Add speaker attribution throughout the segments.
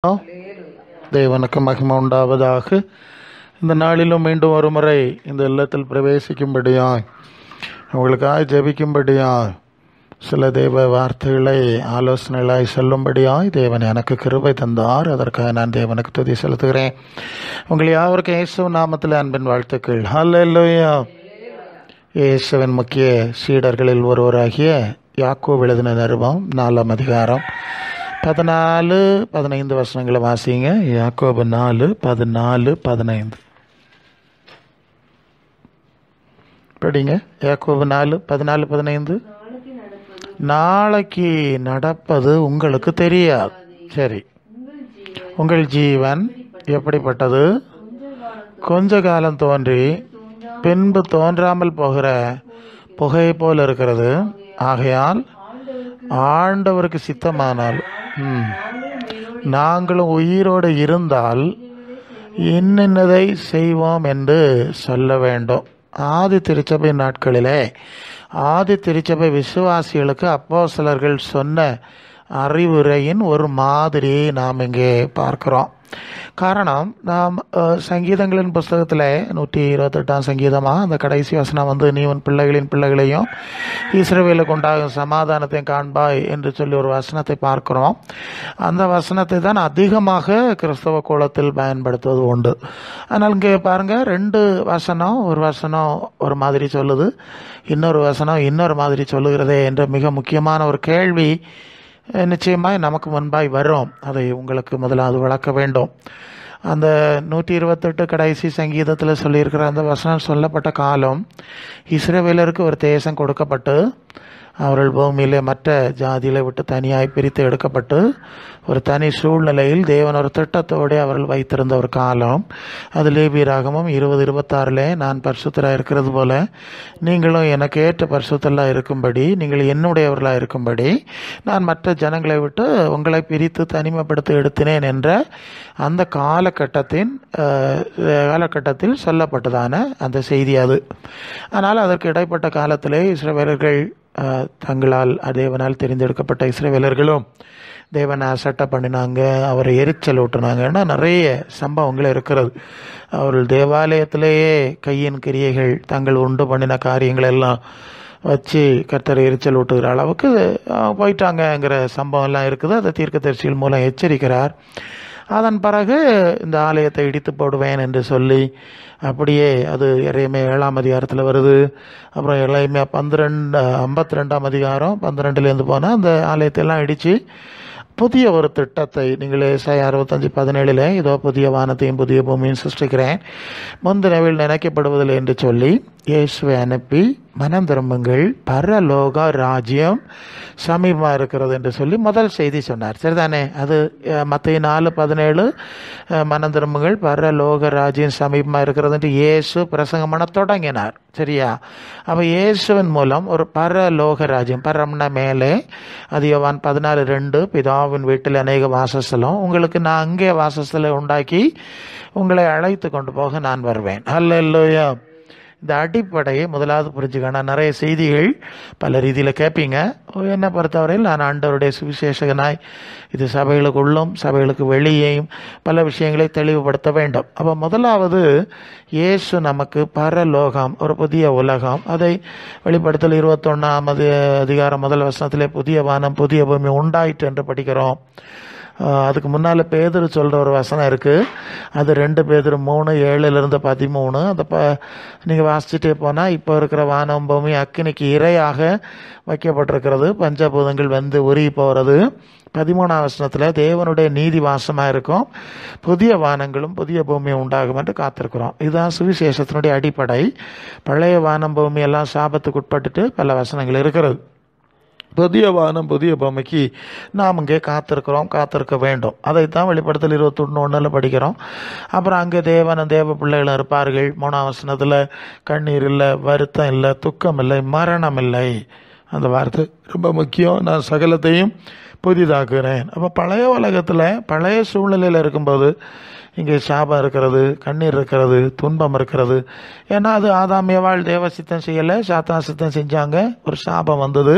Speaker 1: தேவனுக்கு மகிமை உண்டாவதாக. இந்த நாளிலும் மீண்டும் ஒரு முறை இந்த இல்லத்தில் பிரவேசிக்கும்படியாய் உங்களுக்காக ஜெபிக்கும்படியாய் சில தேவ வார்த்தைகளை ஆலோசனைகளாய் சொல்லும்படியாய் தேவன் எனக்கு கிருபை தந்தார். அதற்காக நான் தேவனுக்கு துதி செலுத்துகிறேன். உங்கள் யாவருக்கும் இயேசு நாமத்தில் அன்பின் வாழ்த்துக்கள். ஹல்லேலூயா. இயேசுவின் முக்கிய சீடர்களில் ஒருவராகிய யாக்கோபு எழுதின நிருபம் 4ஆம் அதிகாரம் 14-15 வசனங்களை வாசிங்க. யாக்கோபு 4:14-15 படிங்க. யாக்கோபு 4:14-15. நாளைக்கு நடப்பது உங்களுக்கு தெரியாது. சரி, உங்கள் ஜீவன் எப்படிப்பட்டது? கொஞ்ச காலம் தோன்றி பின்பு தோன்றாமல் போகிற புகையை போல் இருக்கிறது. ஆகையால் ஆண்டவருக்கு சித்தமானால் நாங்களும் உயிரோடு இருந்தால் இன்னதை செய்வோம் என்று சொல்ல வேண்டும். ஆதி திருச்சபை நாட்களிலே ஆதி திருச்சபை விசுவாசிகளுக்கு அப்போஸ்தலர்கள் சொன்ன அறிவுரையின் ஒரு மாதிரியை நாம் இங்கே பார்க்கிறோம். காரணம், நாம் சங்கீதங்களின் புஸ்தகத்தில் 128ஆம் சங்கீதமாக அந்த கடைசி வசனம் நீ உன் பிள்ளைகளின் பிள்ளைகளையும் இஸ்ரவேலுக்கு உண்டாகும் சமாதானத்தையும் காண்பாய் என்று சொல்லி ஒரு வசனத்தை பார்க்கிறோம். அந்த வசனத்தை தான் அதிகமாக கிறிஸ்தவ கோலத்தில் பயன்படுத்துவது உண்டு. ஆனால் இங்கே பாருங்கள், 2 வசனம், ஒரு வசனம் ஒரு மாதிரி சொல்லுது, இன்னொரு வசனம் இன்னொரு மாதிரி சொல்லுகிறதே என்ற மிக முக்கியமான ஒரு கேள்வி நிச்சயமாய் நமக்கு முன்பாய் வரும். அதை உங்களுக்கு முதலாவது விளக்க வேண்டும். அந்த 128 கடைசி சங்கீதத்தில் சொல்லியிருக்கிற அந்த வசனம் சொல்லப்பட்ட காலம், இஸ்ரவேலருக்கு ஒரு தேசம் கொடுக்கப்பட்டு அவர்கள் பூமியிலே மற்ற ஜாதிகளை விட்டு தனியாய் பிரித்து எடுக்கப்பட்டு ஒரு தனி சூழ்நிலையில் தேவன் ஒரு திட்டத்தோடு அவர்கள் வைத்திருந்த ஒரு காலம். அது லேவியராகமம் 20:26 நான் பரிசுத்தராக இருக்கிறது போல நீங்களும் எனக்கு ஏற்ற பரிசுத்தலாக இருக்கும்படி, நீங்கள் என்னுடையவர்களாக இருக்கும்படி நான் மற்ற ஜனங்களை விட்டு உங்களை பிரித்து தனிமைப்படுத்தி எடுத்தினேன் என்ற அந்த காலகட்டத்தில் சொல்லப்பட்டதான அந்த செய்தி அது. ஆனால் அதற்கு இடைப்பட்ட காலத்திலே இஸ்ரவேலர்கள் தங்களால் தேவனால் தெரிந்தெடுக்கப்பட்ட இஸ்ரவேலர்களும் தேவனை அசட்டை பண்ணினாங்க, அவரை எரிச்சல் ஊட்டினாங்கன்னா நிறைய சம்பவங்கள் இருக்கிறது. அவர்கள் தேவாலயத்திலேயே கையின் கிரியைகள் தங்கள் உண்டு பண்ணின காரியங்கள் எல்லாம் வச்சு கர்த்தரை எரிச்சல் ஊட்டுகிற அளவுக்கு போயிட்டாங்கங்கிற சம்பவம் எல்லாம் இருக்குது. அதை தீர்க்கதரிசிகள் மூலம் எச்சரிக்கிறார். அதன் பிறகு இந்த ஆலயத்தை இடித்து போடுவேன் என்று சொல்லி அப்படியே அது எரேமியா 7ஆம் அதிகாரத்தில் வருது. அப்புறம் எரேமியா 52ஆம் அதிகாரம் 12லேருந்து போனால் அந்த ஆலயத்தையெல்லாம் இடித்து புதிய ஒரு திட்டத்தை, நீங்கள் ஏசாயா 65:17 இதோ புதிய வானத்தையும் புதிய பூமியும் சிருஷ்டிக்கிறேன், முந்தினவில் நினைக்கப்படுவதில்லை என்று சொல்லி இயேசுவை அனுப்பி மனம் திரும்புங்கள், பரலோக ராஜ்யம் சமீபமாக இருக்கிறது என்று சொல்லி முதல் செய்தி சொன்னார். சரிதானே? அது மத்தேயு 4:17 மனம் திரும்புங்கள், பரலோக ராஜ்யம் சமீபமாக இருக்கிறது என்று இயேசு பிரசங்கம் பண்ண தொடங்கினார். சரியா? அப்போ இயேசுவின் மூலம் ஒரு பரலோக ராஜ்யம், பரம்னா மேலே, அது யோவான் 14:2 பிதாவின் வீட்டில் அநேக வாசஸ்தலம், உங்களுக்கு நான் அங்கே வாசஸ்தலை உண்டாக்கி உங்களை அழைத்து கொண்டு போக நான் வருவேன். ஹல்லேலூயா. இந்த அடிப்படையை முதலாவது புரிஞ்சுக்கணும். நிறைய செய்திகள் பல ரீதியில் கேட்பீங்க. என்னை பொறுத்தவரையில் நான் ஆண்டவருடைய சுவிசேஷகனாய் இது சபைகளுக்குள்ளும் சபைகளுக்கு வெளியேயும் பல விஷயங்களை தெளிவுபடுத்த வேண்டும். அப்போ முதலாவது, இயேசு நமக்கு பரலோகம், ஒரு புதிய உலகம், அதை வெளிப்படுத்தல் 21ஆம் அதிகாரம் முதல் வசனத்திலே புதிய வானம் புதிய பூமி உண்டாயிற்று என்று படிக்கிறோம். அதுக்கு முன்னால் பேதுரு சொல்கிற ஒரு வசனம் இருக்குது. அது 2 பேதுரு 3:7-13. அந்த நீங்கள் வாசிச்சுட்டே போனால், இப்போ இருக்கிற வானம் பூமி அக்கினிக்கு இரையாக வைக்கப்பட்டிருக்கிறது, பஞ்சபூதங்கள் வந்து உருகி போகிறது. 13ஆம் வசனத்தில் தேவனுடைய நீதி வாசமாக இருக்கும், புதிய வானங்களும் புதிய பூமியும் உண்டாகும் என்று காத்திருக்கிறோம். இதுதான் சுவிசேஷத்தினுடைய அடிப்படை. பழைய வானம் பூமி எல்லாம் சாபத்துக்கு உட்பட்டுட்டு பல வசனங்கள் இருக்கிறது. புதிய வானம் புதிய பூமிக்கு நாம் இங்கே காத்திருக்க வேண்டும். அதைத்தான் வெளிப்படுத்தல் 21:1 படிக்கிறோம். அப்புறம் அங்கே தேவனும் தேவ பிள்ளைகளும் இருப்பார்கள். 3ஆம் வசனத்தில் கண்ணீர் இல்லை, வருத்தம் இல்லை, துக்கம் இல்லை, மரணம் இல்லை. அந்த வார்த்தை ரொம்ப முக்கியம். நான் சகலத்தையும் புதிதாக்குகிறேன். அப்போ பழைய உலகத்தில் பழைய சூழ்நிலையில் இருக்கும்போது இங்கே சாபம் இருக்கிறது, கண்ணீர் இருக்கிறது, துன்பம் இருக்கிறது. ஏன்னா அது ஆதாம் ஏவாள் தேவ சித்தம் செய்யலை, சாத்தான் சித்தம் செஞ்சாங்க. ஒரு சாபம் வந்தது.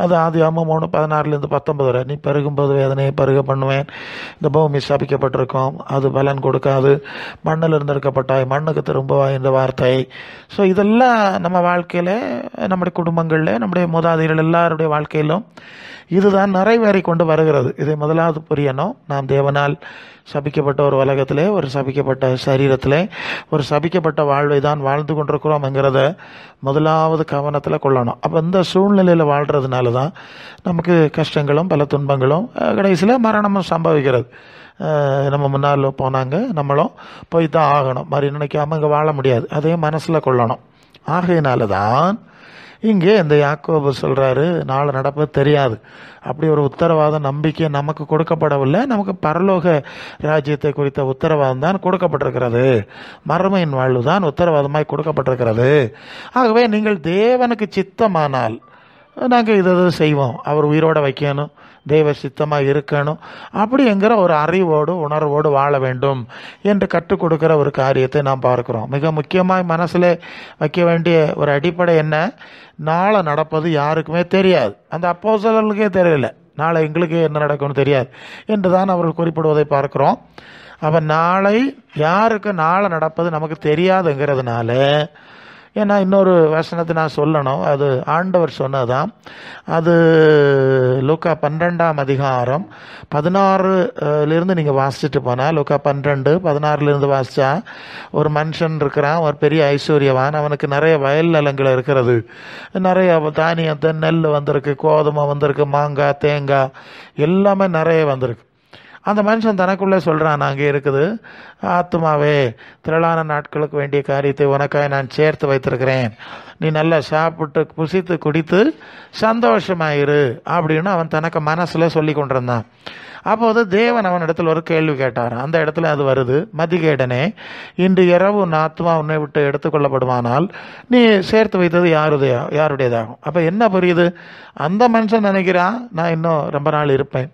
Speaker 1: அது ஆதியாகமம் 3:16-19 வரை, நீ பெருகும்போது வேதனையை பருக பண்ணுவேன், இந்த பூமி சபிக்கப்பட்டிருக்கும், அது பலன் கொடுக்காது, மண்ணில் இருந்திருக்கப்பட்டாய் மண்ணுக்கு திரும்புவாய் என்ற வார்த்தை. ஸோ இதெல்லாம் நம்ம வாழ்க்கையில், நம்முடைய குடும்பங்களில், நம்முடைய மூதாதையர்கள் எல்லாருடைய வாழ்க்கையிலும் இதுதான் நிறைவேறி கொண்டு வருகிறது. இதை முதலாவது புரியணும். நாம் தேவனால் சபிக்கப்பட்ட ஒரு உலகத்திலே, ஒரு சபிக்கப்பட்ட சரீரத்திலே, ஒரு சபிக்கப்பட்ட வாழ்வை தான் வாழ்ந்து கொண்டிருக்கிறோம்ங்கிறத முதலாவது கவனத்தில் கொள்ளணும். அப்போ இந்த சூழ்நிலையில் வாழ்கிறதுனால தான் நமக்கு கஷ்டங்களும் பல துன்பங்களும் கடைசியில் மரணமும் சம்பவிக்கிறது. நம்ம முன்னால் போனாங்க, நம்மளும் போய் தான் ஆகணும். மாதிரி நினைக்காம இங்கே வாழ முடியாது. அதையும் மனசில் கொள்ளணும். ஆகையினால தான் இங்கே இந்த யாக்கோபு சொல்கிறாரு, நாளை நடப்பது தெரியாது. அப்படி ஒரு உத்தரவாத நம்பிக்கை நமக்கு கொடுக்கப்படவில்லை. நமக்கு பரலோக ராஜ்யத்தை குறித்த உத்தரவாதம் தான் கொடுக்கப்பட்டிருக்கிறது. மறுமையின் வாழ்வு தான் உத்தரவாதமாய் கொடுக்கப்பட்டிருக்கிறது. ஆகவே நீங்கள் தேவனுக்கு சித்தமானால் நாங்கள் இதை செய்வோம், அவர் உயிரோடு வைக்கணும், தெய்வ சித்தமாக இருக்கணும், அப்படிங்கிற ஒரு அறிவோடு உணர்வோடு வாழ வேண்டும் என்று கற்றுக் கொடுக்குற ஒரு காரியத்தை நாம் பார்க்குறோம். மிக முக்கியமாக மனசில் வைக்க வேண்டிய ஒரு அடிப்படை என்ன, நாளை நடப்பது யாருக்குமே தெரியாது. அந்த அப்போஸ்தலர்களுக்கே தெரியல, நாளை எங்களுக்கு என்ன நடக்கும்னு தெரியாது என்று தான் அவர்கள் குறிப்பிடுவதை பார்க்குறோம். அப்போ நாளை யாருக்கு நாளை நடப்பது நமக்கு தெரியாதுங்கிறதுனால, ஏன்னா இன்னொரு வசனத்தை நான் சொல்லணும், அது ஆண்டவர் சொன்னதான். அது லூக்கா 12:16 நீங்கள் வாசிச்சுட்டு போனால், லூக்கா 12:16 வாசித்தா, ஒரு மனுஷன் இருக்கிறான், ஒரு பெரிய ஐஸ்வர்யவான், அவனுக்கு நிறைய வயல் நிலங்கள் இருக்கிறது, நிறைய தானியத்தை, நெல் வந்திருக்கு, கோதுமை வந்திருக்கு, மாங்காய், தேங்காய் எல்லாமே நிறைய வந்திருக்கு. அந்த மனுஷன் தனக்குள்ளே சொல்கிறான், அங்கே இருக்குது, ஆத்துமாவே திரளான நாட்களுக்கு வேண்டிய காரியத்தை உனக்காக நான் சேர்த்து வைத்திருக்கிறேன், நீ நல்லா சாப்பிட்டு புசித்து குடித்து சந்தோஷமாயிரு அப்படின்னு அவன் தனக்கு மனசில் சொல்லி கொண்டிருந்தான். அப்போது தேவன் அவனிடத்தில் ஒரு கேள்வி கேட்டார். அந்த இடத்துல அது வருது, மதிகேடனே, இன்று இரவு உன் ஆத்மா உன்னை விட்டு எடுத்துக்கொள்ளப்படுவானால் நீ சேர்த்து வைத்தது யாருடையதாகும். அப்போ என்ன புரியுது, அந்த மனுஷன் நினைக்கிறான் நான் இன்னும் ரொம்ப நாள் இருப்பேன்.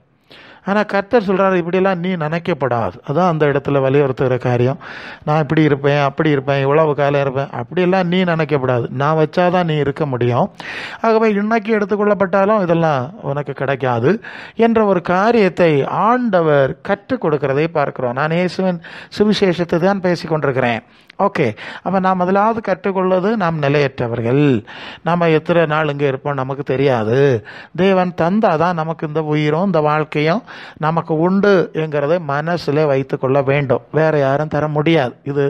Speaker 1: ஆனால் கர்த்தர் சொல்கிறார், இப்படியெல்லாம் நீ நினைக்கப்படாது. அதான் அந்த இடத்துல வலியுறுத்துகிற காரியம். நான் இப்படி இருப்பேன், அப்படி இருப்பேன், இவ்வளவு காலம் இருப்பேன், அப்படியெல்லாம் நீ நினைக்கப்படாது. நான் வச்சாதான் நீ இருக்க முடியும். ஆகவே இன்னைக்கு எடுத்துக்கொள்ளப்பட்டாலும் இதெல்லாம் உனக்கு கிடைக்காது என்ற ஒரு காரியத்தை ஆண்டவர் கற்றுக் கொடுக்கிறதை பார்க்கிறோம். நான் இயேசுவின் சுவிசேஷத்தை தான் பேசி கொண்டிருக்கிறேன். ஓகே, அப்போ நாம் முதலாவது கற்றுக்கொள்வது, நாம் நிலையற்றவர்கள், நம்ம எத்தனை நாள் இங்கே இருப்போம் நமக்கு தெரியாது. தேவன் தந்தாதான் நமக்கு இந்த உயிரும் இந்த வாழ்க்கையும் நமக்கு உண்டு என்கிறதை மனசில் வைத்து கொள்ள வேண்டும். வேறு யாரும் தர முடியாது. இது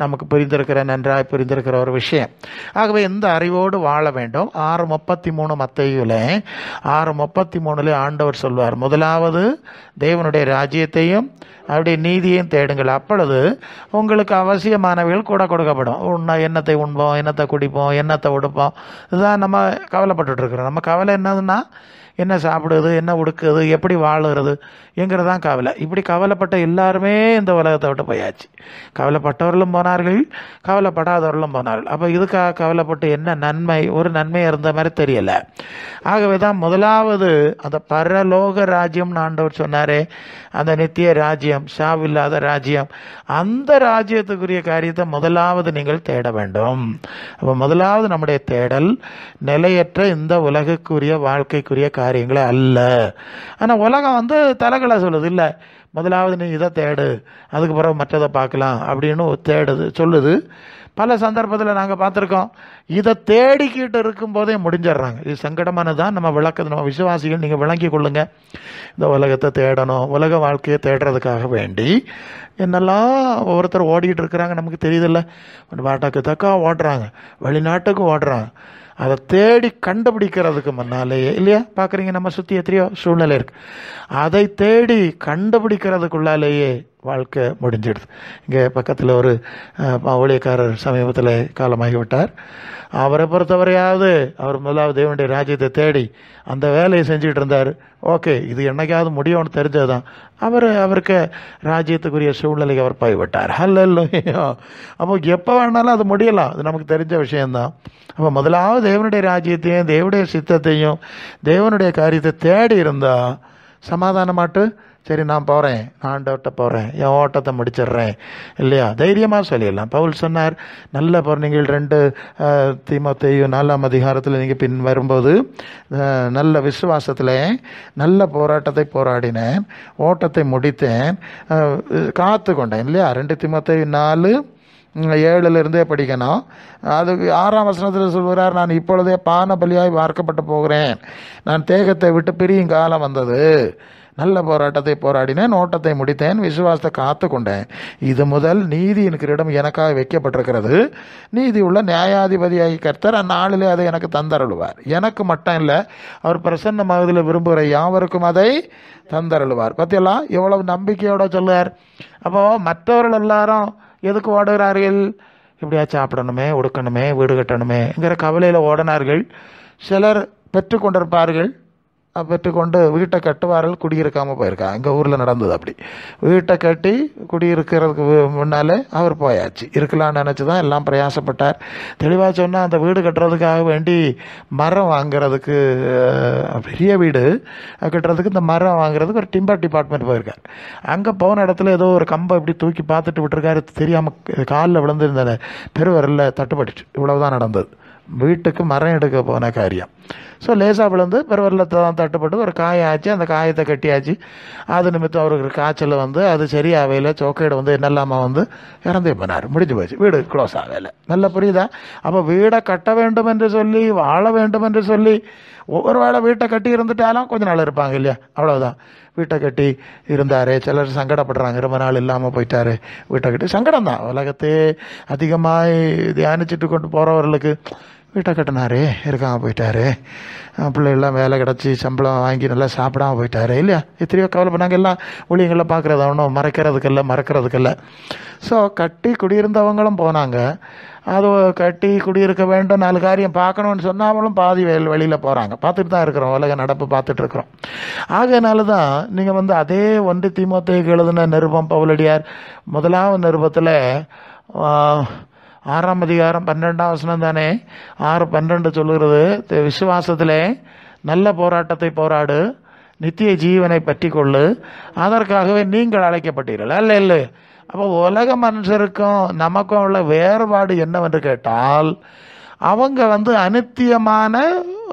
Speaker 1: நமக்கு புரிந்திருக்கிற, நன்றாய் புரிந்திருக்கிற ஒரு விஷயம். ஆகவே இந்த அறிவோடு வாழ வேண்டும். 6:33 மத்தேயுல 6:33 ஆண்டவர் சொல்வார், முதலாவது தேவனுடைய ராஜ்யத்தையும் அவருடைய நீதியையும் தேடுங்கள், அப்பொழுது உங்களுக்கு அவசியமானவைகள் கூட கொடுக்கப்படும். எண்ணத்தை உண்போம், எண்ணத்தை குடிப்போம், எண்ணத்தை உடுப்போம், இதுதான் நம்ம கவலைப்பட்டுட்டு இருக்கிறோம். நம்ம கவலை என்னதுன்னா, என்ன சாப்பிடுது, என்ன உடுக்குது, எப்படி வாழுறது என்கிறதான் கவலை. இப்படி கவலைப்பட்ட எல்லாருமே இந்த உலகத்தை விட்டு போயாச்சு. கவலைப்பட்டவர்களும் போனார்கள், கவலைப்படாதவர்களும் போனார்கள். அப்போ இதுக்காக கவலைப்பட்டு என்ன நன்மை? ஒரு நன்மை இருந்த மாதிரி தெரியலை. ஆகவே தான் முதலாவது அந்த பரலோக ராஜ்யம்னு ஆண்டவர் சொன்னாரே, அந்த நித்திய ராஜ்யம், சாவில்லாத ராஜ்யம், அந்த ராஜ்யத்துக்குரிய காரியத்தை முதலாவது நீங்கள் தேட வேண்டும். அப்போ முதலாவது நம்முடைய தேடல் நிலையற்ற இந்த உலகுக்குரிய வாழ்க்கைக்குரிய காரியங்களே அல்ல. ஆனால் உலகம் தலைகளை சொல்லுது, இல்லை முதலாவது நீ இதை தேடு, அதுக்கு பிறகு மற்றதை பார்க்கலாம் அப்படின்னு தேடுது சொல்லுது. பல சந்தர்ப்பத்தில் நாங்கள் பார்த்துருக்கோம், இதை தேடிக்கிட்டு இருக்கும்போதே முடிஞ்சிடுறாங்க. இது சங்கடமானதான். நம்ம விளக்குது, நம்ம விசுவாசிகள் நீங்கள் விளங்கி கொள்ளுங்க. இந்த உலகத்தை தேடணும், உலக வாழ்க்கையை தேடுறதுக்காக வேண்டி என்னெல்லாம் ஒவ்வொருத்தர் ஓடிக்கிட்டு இருக்கிறாங்க நமக்கு தெரியுதில்ல. வாட்டாக்கு தக்கா ஓடுறாங்க, வெளிநாட்டுக்கு ஓடுறாங்க. அதை தேடி கண்டுபிடிக்கிறதுக்கு முன்னாலேயே, இல்லையா, பார்க்குறீங்க நம்ம சுற்றி எத்தனையோ சூழ்நிலை இருக்குது. அதை தேடி கண்டுபிடிக்கிறதுக்குள்ளாலேயே வாழ்க்கை முடிஞ்சிடுது. இங்கே பக்கத்தில் ஒரு ஊழியக்காரர் சமீபத்தில் காலமாகிவிட்டார். அவரை பொறுத்தவரையாவது அவர் முதலாவது தேவனுடைய ராஜ்யத்தை தேடி அந்த வேலையை செஞ்சுக்கிட்டு இருந்தார். ஓகே, இது என்னைக்காவது முடியும்னு தெரிஞ்சது தான். அவருக்கு ராஜ்யத்துக்குரிய சூழ்நிலைக்கு அவர் போய்விட்டார். ஹல்லேலூயா. அப்போ எப்போ வேணாலும் அது முடியலாம், அது நமக்கு தெரிஞ்ச விஷயந்தான். அப்போ முதலாவது தேவனுடைய ராஜ்யத்தையும் தேவனுடைய சித்தத்தையும் தேவனுடைய காரியத்தை தேடி இருந்தால் சமாதானமாட்டு சரி நான் போகிறேன், நான் ஆண்டவர்கிட்ட போகிறேன், என் ஓட்டத்தை முடிச்சிடுறேன் இல்லையா, தைரியமாக சொல்லிடலாம். பவுல் சொன்னார், நல்ல நீங்கள் 2 தீமோத்தேயு 4ஆம் அதிகாரத்தில் நீங்கள் பின் வரும்போது, நல்ல விசுவாசத்தில் நல்ல போராட்டத்தை போராடினேன், ஓட்டத்தை முடித்தேன், காத்து கொண்டேன் இல்லையா. 2 தீமோத்தேயு 4:7 படிக்கணும். அது 6ஆம் வசனத்தில் சொல்கிறார், நான் இப்பொழுதே பான பலியாய் வார்க்கப்பட்டு போகிறேன், நான் தேகத்தை விட்டு பிரியும் காலம் வந்தது, நல்ல போராட்டத்தை போராடினேன், ஓட்டத்தை முடித்தேன், விசுவாசத்தை காத்து கொண்டேன், இது முதல் நீதியின் கிரீடம் எனக்காக வைக்கப்பட்டிருக்கிறது, நீதி உள்ள நியாயாதிபதியாகி கர்த்தர் அந்நாளிலே அதை எனக்கு தந்தருளுவார், எனக்கு மட்டும் இல்லை அவர் பிரசன்னமாவதில் விரும்புகிற யாவருக்கும் அதை தந்தருளுவார். பற்றியெல்லாம் எவ்வளவு நம்பிக்கையோட சொல்லுவார். அப்போது மற்றவர்கள் எல்லாரும் எதுக்கு ஓடுகிறார்கள், இப்படியா சாப்பிடணுமே, உடுக்கணுமே, வீடு கட்டணுமேங்கிற கவலையில் ஓடினார்கள். சிலர் பெற்றுக்கொண்டிருப்பார்கள், பெற்றுக்கொண்டு வீட்டை கட்டுவார்கள், குடியிருக்காமல் போயிருக்காங்க. எங்கள் ஊரில் நடந்தது அப்படி. வீட்டை கட்டி குடியிருக்கிறதுக்கு முன்னாலே அவர் போயாச்சு. இருக்கலாம்னு நினச்சி தான் எல்லாம் பிரயாசப்பட்டார். தெளிவாக சொன்னால் அந்த வீடு கட்டுறதுக்காக வேண்டி மரம் வாங்கிறதுக்கு, பெரிய வீடு கட்டுறதுக்கு இந்த மரம் வாங்குறதுக்கு ஒரு டிம்பர் டிபார்ட்மெண்ட் போயிருக்கார். அங்கே போன இடத்துல ஏதோ ஒரு கம்பை இப்படி தூக்கி பார்த்துட்டு விட்டுருக்காரு, தெரியாமல் காலில் விழுந்திருந்த பெருவரில் தட்டுப்பட்டுச்சு. இவ்வளவுதான் நடந்தது. வீட்டுக்கு மரம் எடுக்க போன காரியம். ஸோ லேசாக விழுந்து பெருவரில் தான் தட்டுப்பட்டு ஒரு காயாச்சு, அந்த காயத்தை கட்டியாச்சு. அது நிமித்தம் அவருக்கு காய்ச்சல் வந்து அது சரியாகவையில், சோக்கைடு வந்து என்னெல்லாமல் இறந்தே போனார். முடிஞ்சு போச்சு, வீடு க்ளோஸ் ஆகலை. நல்லா புரியுதா? அப்போ வீடை கட்ட வேண்டும் என்று சொல்லி, வாழ வேண்டும் என்று சொல்லி, ஒவ்வொரு வேளை வீட்டை கட்டி இருந்துட்டாலும் கொஞ்ச நாள் இருப்பாங்க இல்லையா, அவ்வளோதான். வீட்டை கட்டி இருந்தார். சிலர் சங்கடப்படுறாங்க, ரொம்ப நாள் இல்லாமல் போயிட்டார். வீட்டை கட்டி சங்கடம் தான். உலகத்தையே அதிகமாக தியானிச்சுட்டு கொண்டு போகிறவர்களுக்கு வீட்டை கட்டினாரு, இருக்காம போயிட்டாரு, பிள்ளைகள்லாம் வேலை கிடச்சி சம்பளம் வாங்கி நல்லா சாப்பிடாமல் போயிட்டாரு இல்லையா. எத்தனையோ கவலைப்படாங்க. எல்லாம் ஊழியங்களில் பார்க்குறது ஒன்றும் மறக்கிறதுக்கல்ல. ஸோ கட்டி குடியிருந்தவங்களும் போனாங்க. அது கட்டி குடியிருக்க வேண்டும், 4 காரியம் பார்க்கணுன்னு சொன்னாலும் பாதி வெளியில் போகிறாங்க. பார்த்துட்டு தான் இருக்கிறோம், உலக நடப்பு பார்த்துட்டு இருக்கிறோம். ஆகையினால தான் நீங்கள் அதே 1 தீமோத்தேயுக்கு எழுதின நிருபம் பவுலடியார் 1ஆம் நிருபத்தில் 6ஆம் அதிகாரம் 12ஆம் வசனம் தானே, 6:12 சொல்லுகிறது, விசுவாசத்திலே நல்ல போராட்டத்தை போராடு, நித்திய ஜீவனை பற்றி கொள்ளு, அதற்காகவே நீங்கள் அழைக்கப்பட்டீர்கள். இல்லை. அப்போ உலக மனுஷருக்கும் நமக்கும் உள்ள வேறுபாடு என்னவென்று கேட்டால், அவங்க அனித்தியமான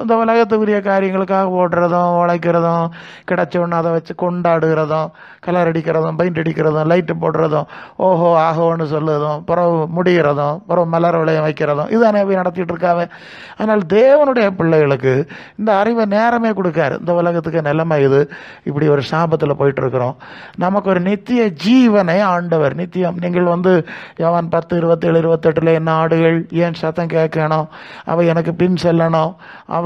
Speaker 1: இந்த உலகத்துக்குரிய காரியங்களுக்காக ஓடுறதும், உழைக்கிறதும், கிடைச்சோன்னு அதை வச்சு கொண்டாடுகிறதும், கலர் அடிக்கிறதும், பெயிண்ட் அடிக்கிறதும், லைட்டு போடுறதும், ஓஹோ ஆஹோன்னு சொல்லுறதும், பிறகு முடிகிறதும், பிறகு மலர் விளையம் வைக்கிறதும், இதுதானே போய் நடத்திட்டு இருக்காங்க. அதனால் தேவனுடைய பிள்ளைகளுக்கு இந்த அறிவை நேரமே கொடுக்காரு. இந்த உலகத்துக்கு நிலைமை இது, இப்படி ஒரு சாபத்தில் போயிட்டுருக்குறோம். நமக்கு ஒரு நித்திய ஜீவனை ஆண்டவர், நித்தியம். நீங்கள் யோவான் 10:27, 28 என்ன ஆடுகள் ஏன் சத்தம் கேட்கணும், அவை எனக்கு பின் செல்லணும்,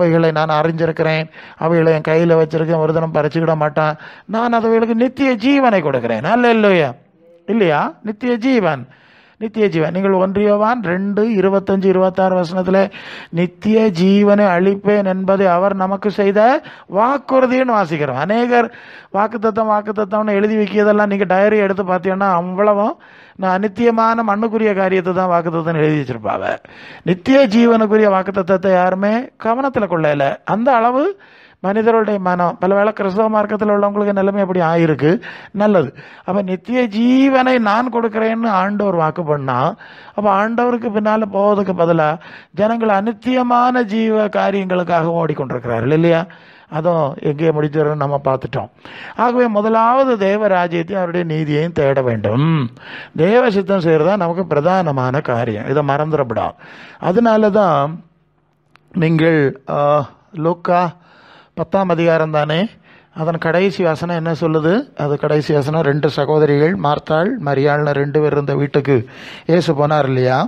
Speaker 1: அவைகளை நான் அறிஞ்சிருக்கிறேன், அவைகளை என் கையில் வச்சிருக்கேன், ஒரு தினம் பறிச்சுக்கிட மாட்டான், நான் அவைகளுக்கு நித்திய ஜீவனை கொடுக்கிறேன். இல்லையா? நித்திய ஜீவன். நீங்கள் 1 யோவான் 2:25-26 வசனத்தில் நித்திய ஜீவனை அளிப்பேன் என்பதை அவர் நமக்கு செய்த வாக்குறுதின்னு வாசிக்கிறோம். அநேகர் வாக்குத்தத்தம்னு எழுதி வைக்கிறதெல்லாம் நீங்கள் டைரி எடுத்து பார்த்தீங்கன்னா அவ்வளவும் நான் அநித்தியமான மண்ணுக்குரிய காரியத்தை தான் வாக்குத்தத்தம் எழுதி வச்சிருப்பாங்க. நித்திய ஜீவனுக்குரிய வாக்குத்தத்தத்தை யாருமே கவனத்தில் கொள்ளல. அந்த அளவு மனிதருடைய மனம், பல வேளை கிறிஸ்தவ மார்க்கத்தில் உள்ளவங்களுக்கு நிலைமை அப்படி ஆயிருக்கு. நல்லது. அப்போ நித்திய ஜீவனை நான் கொடுக்குறேன்னு ஆண்டவர் வாக்கு பண்ணா, அப்போ ஆண்டவருக்கு பின்னால் போவதுக்கு பதிலாக ஜனங்கள் அநித்தியமான ஜீவ காரியங்களுக்காக ஓடிக்கொண்டிருக்கிறார்கள் இல்லையா. அதுவும் எங்கே முடிச்சுன்னு நம்ம பார்த்துட்டோம். ஆகவே முதலாவது தேவ ராஜ்யத்தையும் அவருடைய நீதியையும் தேட வேண்டும். தேவ சித்தம் செய்கிறதா நமக்கு பிரதானமான காரியம், இதை மறந்துடப்படாது. அதனால தான் நீங்கள் லூக்கா 10ஆம் அதிகாரம் தானே, அதன் கடைசி வசனம் என்ன சொல்லுது? அது கடைசி வசனம், 2 சகோதரிகள் மார்த்தாள் மரியாள்னு 2 பேர் இருந்த வீட்டுக்கு இயேசு போனார் இல்லையா.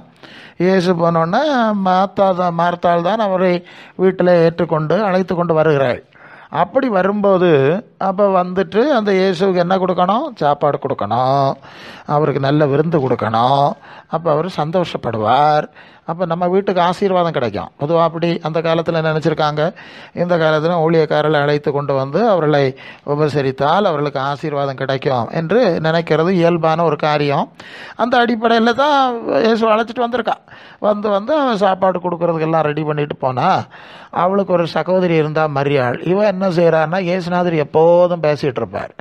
Speaker 1: இயேசு போனோன்னா மார்த்தாள் தான் அவரை வீட்டில் ஏற்றுக்கொண்டு அழைத்து கொண்டு வருகிறாள். அப்படி வரும்போது அப்போ அந்த இயேசுக்கு என்ன கொடுக்கணும்? சாப்பாடு கொடுக்கணும், அவருக்கு நல்ல விருந்து கொடுக்கணும். அப்போ அவர் சந்தோஷப்படுவார். அப்போ நம்ம வீட்டுக்கு ஆசீர்வாதம் கிடைக்கும். பொதுவாக அப்படி அந்த காலத்தில் நினச்சிருக்காங்க. இந்த காலத்தில் ஊழியக்காரர்களை அழைத்து கொண்டு அவர்களை உபசரித்தால் அவர்களுக்கு ஆசீர்வாதம் கிடைக்கும் என்று நினைக்கிறது இயல்பான ஒரு காரியம். அந்த அடிப்படையில் தான் இயேசு அழைச்சிட்டு வந்திருக்கா. அவன் சாப்பாடு கொடுக்கறதுக்கெல்லாம் ரெடி பண்ணிட்டு போனால், அவளுக்கு ஒரு சகோதரி இருந்தால் மரியாள். இவன் என்ன செய்கிறான்னா, இயேசுநாதர் எப்போ எப்போதும் பேசிகிட்டு இருப்பார்.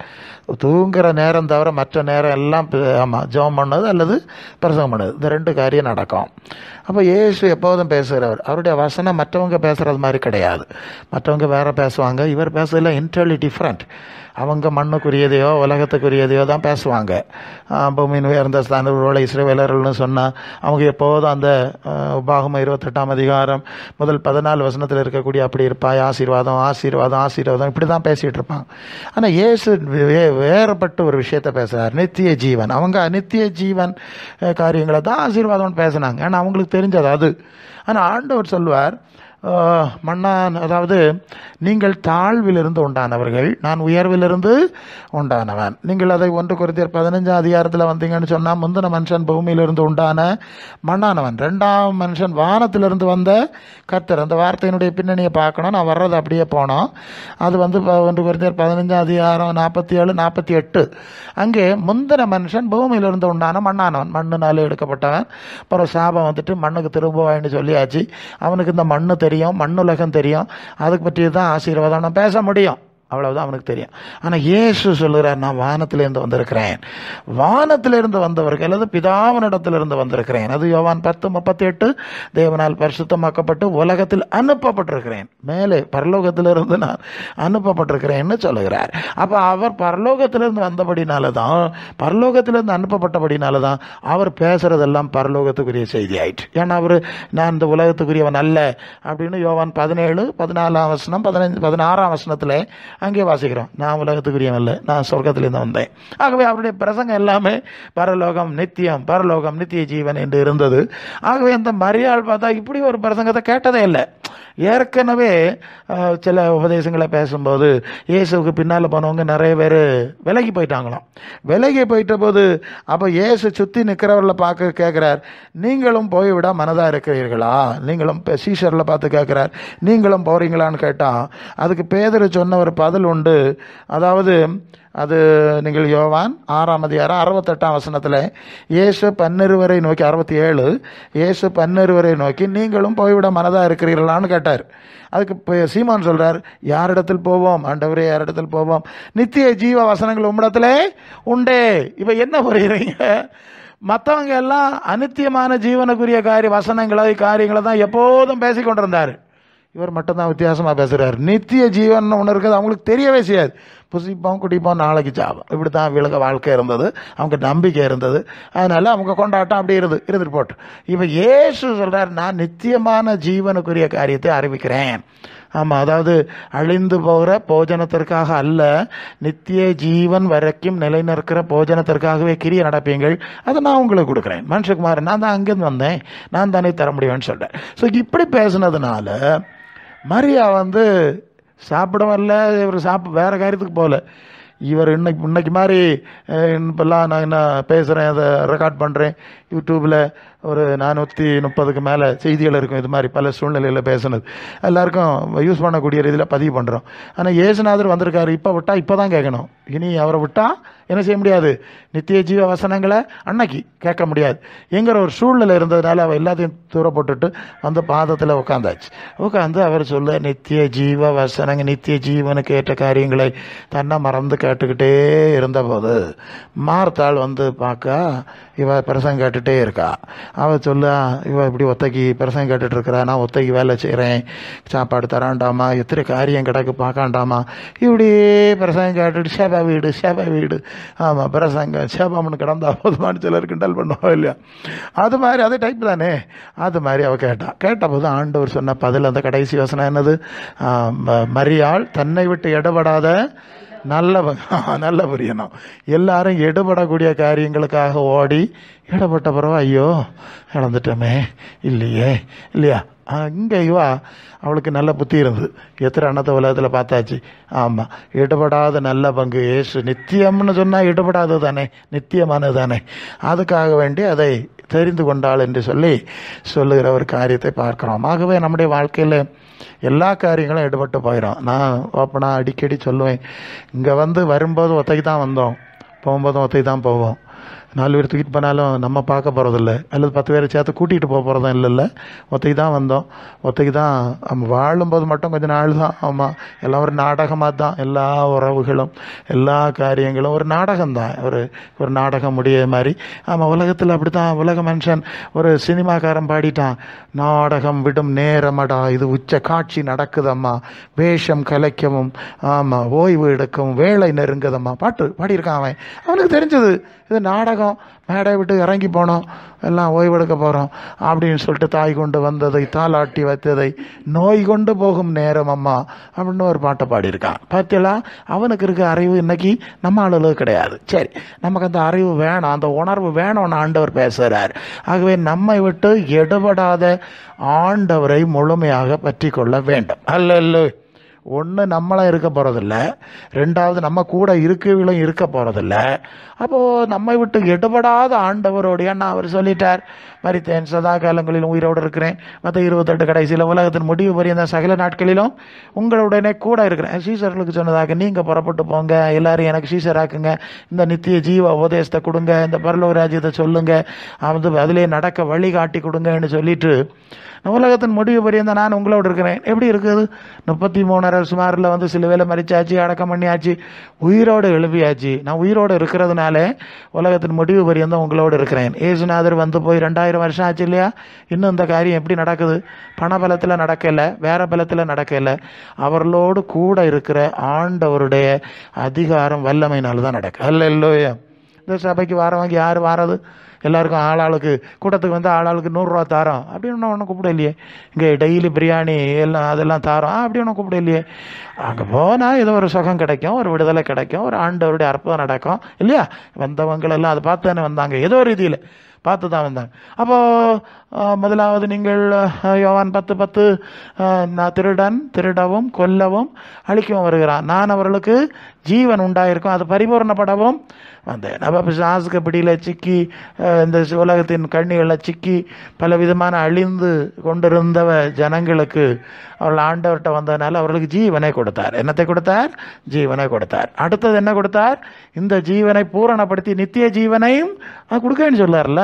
Speaker 1: தூங்குகிற நேரம் தவிர மற்ற நேரம் எல்லாம் ஆமாம் ஜெபம் பண்ணது அல்லது பிரசங்கம் பண்ணது, இந்த 2 காரியம் நடக்கும். அப்போ இயேசு எப்போதும் பேசுகிறவர். அவருடைய வசனம் மற்றவங்க பேசுகிறது மாதிரி கிடையாது. மற்றவங்க வேறு பேசுவாங்க, இவர் பேசுறதுல இன்டர்லி டிஃப்ரெண்ட். அவங்க மண்ணுக்குரியதையோ உலகத்துக்குரியதையோ தான் பேசுவாங்க. பூமியின் உயர்ந்த ஸ்தானங்களோட இஸ்ரவேலர்கள்னு சொன்னால் அவங்க எப்போதும் அந்த உபாகமம் 28ஆம் அதிகாரம் முதல் 14 வசனத்தில் இருக்கக்கூடிய அப்படி இருப்பாய், ஆசீர்வாதம் ஆசீர்வாதம் ஆசீர்வாதம் இப்படி தான் பேசிகிட்டு இருப்பாங்க. ஆனால் இயேசு வேறுபட்ட ஒரு விஷயத்தை பேசுகிறார், நித்திய ஜீவன். அவங்க அநித்திய ஜீவன் காரியங்களை தான் ஆசீர்வாதம்னு பேசுனாங்க, ஆனால் அவங்களுக்கு தெரிஞ்சது அது. ஆனால் ஆண்டவர் சொல்வார், மன்னான், அதாவது நீங்கள் தாழ்விலிருந்து உண்டானவர்கள், நான் உயர்விலிருந்து உண்டானவன். நீங்கள் அதை 1 கொரிந்தியர் 15ஆம் அதிகாரத்தில் வந்தீங்கன்னு சொன்னால், முந்தின மனுஷன் பூமியிலிருந்து உண்டான மண்ணானவன், 2ஆம் மனுஷன் வானத்திலிருந்து வந்த கர்த்தர். அந்த வார்த்தையினுடைய பின்னணியை பார்க்கணும், நான் வர்றது அப்படியே போனோம். அது 1 கொரிந்தியர் 15ஆம் அதிகாரம் 47 48. அங்கே முந்தின மனுஷன் பூமியிலிருந்து உண்டான மண்ணானவன், மண்ணுனாலே எடுக்கப்பட்டவன். அப்புறம் சாபம் வந்துட்டு மண்ணுக்கு திரும்புவாயின்னு சொல்லியாச்சு. அவனுக்கு இந்த மண்ணு தெரியும், மண்ணுலகம் தெரியும், அதுக்கு பற்றி தான் ஆசீர்வாதம் நான் பேச முடியும், அவ்வளவுதான் அவனுக்கு தெரியும். ஆனால் இயேசு சொல்லுகிறார், நான் வானத்திலிருந்து வந்திருக்கிறேன், வானத்திலிருந்து வந்தவர்கள் அல்லது பிதாவினிடத்திலிருந்து வந்திருக்கிறேன். அது யோவான் 10:38. தேவனால் பரிசுத்தமாக்கப்பட்டு உலகத்தில் அனுப்பப்பட்டிருக்கிறேன், மேலே பரலோகத்திலிருந்து நான் அனுப்பப்பட்டிருக்கிறேன்னு சொல்லுகிறார். அப்போ அவர் பரலோகத்திலிருந்து வந்தபடினால தான், பரலோகத்திலிருந்து அனுப்பப்பட்டபடினால தான் அவர் பேசுறதெல்லாம் பரலோகத்துக்குரிய செய்தி ஆயிற்று. ஏன்னா அவர் நான் இந்த உலகத்துக்குரியவன் அல்ல அப்படின்னு யோவான் 17 14ஆம் வசனம் 16ஆம் வசனத்தில் அங்கே வாசிக்கிறோம், நான் உலகத்துக்குரியவன் இல்லை, நான் சொர்க்கத்திலிருந்து வந்தேன். ஆகவே அவருடைய பிரசங்கம் எல்லாமே பரலோகம் நித்தியம், பரலோகம் நித்திய ஜீவன் என்று இருந்தது. ஆகவே அந்த மரியாள் பார்த்தா இப்படி ஒரு பிரசங்கத்தை கேட்டதே இல்லை. ஏற்கனவே சில உபதேசங்களை பேசும்போது இயேசுக்கு பின்னால் போனவங்க நிறைய பேர் விலகி போயிட்டாங்களாம். விலகி போயிட்ட போது அப்போ இயேசு சுற்றி நிற்கிறவர்களை பார்க்க கேட்குறார், நீங்களும் போய்விட மனதாக இருக்கிறீர்களா? நீங்களும் சீஷரில் பார்த்து கேட்குறார், நீங்களும் போகிறீங்களான்னு கேட்டால் அதுக்கு பேதுரு சொன்ன ஒரு பதில் உண்டு. அதாவது அது நீங்கள் யோவான் 6ஆம் அதிகாரம் 68ஆம் வசனத்தில் இயேசு 12 நோக்கி 67 இயேசு 12 நோக்கி நீங்களும் போய்விட மனதாக இருக்கிறீர்களான்னு கேட்டார். அதுக்கு சீமான் சொல்கிறார், யாரிடத்தில் போவோம் ஆண்டவரே, யாரிடத்தில் போவோம்? நித்திய ஜீவ வசனங்கள் உம்மிடத்திலே உண்டே. இப்போ என்ன புரியுறீங்க? மற்றவங்க எல்லாம் அநித்தியமான ஜீவனுக்குரிய காரியங்களை தான் எப்போதும் பேசி கொண்டிருந்தார். இவர் மட்டும்தான் வித்தியாசமாக பேசுகிறார். நித்திய ஜீவன் ஒன்று இருக்குது, அவங்களுக்கு தெரியவே செய்யாது. புசிப்போம் குடிப்போம் நாளைக்கு சாபம், இப்படி தான் விலக வாழ்க்கை இருந்தது, அவங்க நம்பிக்கை இருந்தது. அதனால் அவங்க கொண்டாட்டம் அப்படி இருந்துட்டு போட்டு. இப்போ இயேசு சொல்கிறார், நான் நித்தியமான ஜீவனுக்குரிய காரியத்தை அறிவிக்கிறேன். ஆமாம், அதாவது அழிந்து போகிற போஜனத்திற்காக அல்ல, நித்திய ஜீவன் வரைக்கும் நிலைநிற்கிற போஜனத்திற்காகவே கிரியை நடப்பீங்கள், அதை நான் உங்களுக்கு கொடுக்குறேன். மனுஷகுமாரன், நான் தான் அங்கேருந்து வந்தேன், நான் தானே தர முடியும்னு சொல்கிறேன். ஸோ இப்படி பேசுனதுனால மரியா சாப்பிடவும் இல்லை, இவர் வேறு காரியத்துக்கு போகல. இவர் இன்னைக்கு மாதிரி இப்போல்லாம் நான் என்ன பேசுகிறேன், அதை ரெக்கார்ட் பண்ணுறேன், யூடியூப்பில் ஒரு 430க்கு மேலே செய்திகள் இருக்கும், இது மாதிரி பல சூழ்நிலையில் பேசுனது எல்லாருக்கும் யூஸ் பண்ணக்கூடிய ரீதியில் பதிவு பண்ணுறோம். ஆனால் இயேசுநாதர் வந்திருக்காரு, இப்போ விட்டால் இப்போ தான் கேட்கணும், இனி அவரை விட்டால் என்ன செய்ய முடியாது, நித்திய ஜீவ வசனங்களை அன்னைக்கு கேட்க முடியாது என்கிற ஒரு சூழ்நிலை இருந்ததுனால அவள் எல்லாத்தையும் தூர போட்டுட்டு வந்து பாதத்தில் உட்காந்து அவர் சொல்ல, நித்திய ஜீவ வசனங்க நித்திய ஜீவனுக்கு ஏற்ற காரியங்களை தன்னை மறந்து கேட்டுக்கிட்டே இருந்தபோது மார்த்தாள் பார்க்க இவ பிரசங்கம் கேட்டுகிட்டே இருக்கா. அவள் சொல்ல, இவ இப்படி ஒத்தைக்கு பிரசங்கம் கேட்டுட்டு இருக்கிறா, நான் ஒத்தைக்கு வேலை செய்கிறேன், சாப்பாடு தராண்டாமா, எத்தனை காரியம் கிடக்கு பார்க்காண்டாமா, இப்படி பிரசங்கம் கேட்டுட்டு சேபா வீடு ஆமாம் பிரசங்கம் சேபாமனு கிடந்தா போதுமானு சிலர் கிண்டல் பண்ணுவோம் இல்லையா, அது மாதிரி அதே டைப் தானே. அது மாதிரி அவள் கேட்டபோது ஆண்டவர் சொன்ன பதில் அந்த கடைசி வசனம் என்னது, மரியாள் தன்னை விட்டு இடப்படாத நல்ல புரியணும். எல்லாரும் எடுபடக்கூடிய காரியங்களுக்காக ஓடி இடப்பட்ட பிறகு ஐயோ இழந்துட்டோமே இல்லையா. இங்கே அவளுக்கு நல்ல புத்தி இருந்தது. எத்தனை அன்னத்தை உலகத்தில் பார்த்தாச்சு. ஆமாம், இடப்படாத நல்ல பங்கு இயேசு நித்தியம்னு சொன்னால் இடப்படாதது தானே, நித்தியமானது தானே, அதுக்காக வேண்டி அதை தெரிந்து கொண்டாள் என்று சொல்லுகிற ஒரு காரியத்தை பார்க்குறோம். ஆகவே நம்முடைய வாழ்க்கையில் எல்லா காரியங்களும் எடுபட்டு போயிடும். நான் ஓப்பனாக அடிக்கடி சொல்லுவேன், இங்கே வரும்போது ஒத்தைக்கு தான் வந்தோம், போகும்போதும் ஒத்தைக்கு தான் போவோம். 4 பேர் தூக்கிட்டு போனாலும் நம்ம பார்க்க போகிறதில்ல, அல்லது 10 பேரை சேர்த்து கூட்டிகிட்டு போக போகிறதும் இல்லைல்ல. ஒத்தைக்கு தான் வந்தோம், ஒத்தைக்கு தான். நம்ம வாழும்போது மட்டும் கொஞ்சம் நாள் தான். ஆமாம், எல்லாம் ஒரு நாடகமாக தான். எல்லா உறவுகளும் எல்லா காரியங்களும் ஒரு நாடகம்தான், ஒரு நாடகம் முடிய மாதிரி. ஆமாம், உலகத்தில் அப்படி தான். உலக மனுஷன் ஒரு சினிமாக்காரன் பாடிட்டான், நாடகம் விடும் நேரமடா இது உச்ச காட்சி நடக்குதம்மா, வேஷம் கலைக்கவும் ஆமாம் ஓய்வு எடுக்கவும் வேலை நெருங்குதம்மா பாட்டு பாடியிருக்கான் அவன். அவனுக்கு தெரிஞ்சது இது நாடகம், மேடை விட்டு இறங்கி போனோம், எல்லாம் ஓய்வெடுக்க போகிறோம் அப்படின்னு சொல்லிட்டு தாய் கொண்டு வந்ததை தாளாட்டி வைத்ததை நோய் கொண்டு போகும் நேரம் அம்மா அப்படின்னு ஒரு பாட்டை பாடியிருக்கான். பார்த்தீங்களா, அவனுக்கு இருக்க அறிவு இன்னைக்கு நம்ம அளவுக்கு கிடையாது. சரி, நமக்கு அந்த அறிவு வேணும், அந்த உணர்வு வேணும்னு ஆண்டவர் பேசுகிறார். ஆகவே நம்மை விட்டு எடுபடாத ஆண்டவரை முழுமையாக பற்றி கொள்ள வேண்டும். அல்ல, ஒன்று நம்மளும் இருக்க போகிறதில்ல, 2வது நம்ம கூட இருக்கவங்களும் இருக்க போகிறதில்ல. அப்போது நம்மை விட்டு எடுபடாத ஆண்டவரோடைய நான் அவர் சொல்லிட்டார், மரித்தேன் சதா காலங்களிலும் உயிரோடு இருக்கிறேன், மற்ற 28 கடைசியில் உலகத்தின் முடிவு பரியந்த சகல நாட்களிலும் உங்களுடனே கூட இருக்கிறேன். சீசர்களுக்கு சொன்னதாக நீங்கள் புறப்பட்டு போங்க, எல்லாரும் எனக்கு சீசராக்குங்க, இந்த நித்திய ஜீவ உபதேசத்தை கொடுங்க, இந்த பரலோக ராஜ்யத்தை சொல்லுங்கள், அதிலே நடக்க வழிகாட்டி கொடுங்கன்னு சொல்லிட்டு உலகத்தின் முடிவு பரியந்த நான் உங்களோடு இருக்கிறேன். எப்படி இருக்குது? 33 சுமாரில் வந்து சில வேலை மறிச்சாச்சு, அடக்கம் பண்ணியாச்சு, உயிரோடு எழுப்பியாச்சு. நான் உயிரோடு இருக்கிறதுனால உலகத்தின் முடிவு பரியந்தம் உங்களோடு இருக்கிறேன். ஏசுநாதர் வந்து போய் 2000 வருஷம் ஆச்சு இல்லையா? இன்னும் இந்த காரியம் எப்படி நடக்குது? பண பலத்தில் நடக்கலை, வேற பலத்தில் நடக்கலை, அவர்களோடு கூட இருக்கிற ஆண்டவருடைய அதிகாரம் வல்லமையினால தான் நடக்கு. அல்லேலூயா. இந்த சபைக்கு வாரவங்க யார் வாரது? எல்லாருக்கும் ஆளாளுக்கு கூட்டத்துக்கு வந்து ஆளாளுக்கு 100 ரூபா தாரோம் அப்படின்னு ஒன்றும் கூப்பிட இல்லையே. இங்கே டெய்லி பிரியாணி எல்லாம் அதெல்லாம் தாரோம் அப்படி ஒன்றும் கூப்பிட இல்லையே. அங்கே போனால் ஏதோ ஒரு சுகம் கிடைக்கும், ஒரு விடுதலை கிடைக்கும், ஒரு ஆண்டவருடைய அற்புதம் நடக்கும் இல்லையா? வந்தவங்களெல்லாம் அதை பார்த்து தானே வந்தாங்க, ஏதோ ரீதியில் பார்த்து தான் வந்தாங்க. அப்போது முதலாவது நீங்கள் யோவான் 10:10 நான் திருடவும் கொல்லவும் அழிக்கவும் வருகிறான், நான் அவர்களுக்கு ஜீவன் உண்டாயிருக்கும் அது பரிபூர்ணப்படவும் வந்தேன். அப்போ பிசாசுக்கு பிடியில் சிக்கி இந்த உலகத்தின் கண்ணிகளில் சிக்கி பல விதமான அழிந்து கொண்டிருந்தவ ஜனங்களுக்கு அவர்கள் ஆண்டவர்கிட்ட வந்ததுனால அவர்களுக்கு ஜீவனை கொடுத்தார். என்னத்தை கொடுத்தார்? ஜீவனை கொடுத்தார். அடுத்தது என்ன கொடுத்தார்? இந்த ஜீவனை பூரணப்படுத்தி நித்திய ஜீவனையும் கொடுக்கன்னு சொல்லார்ல,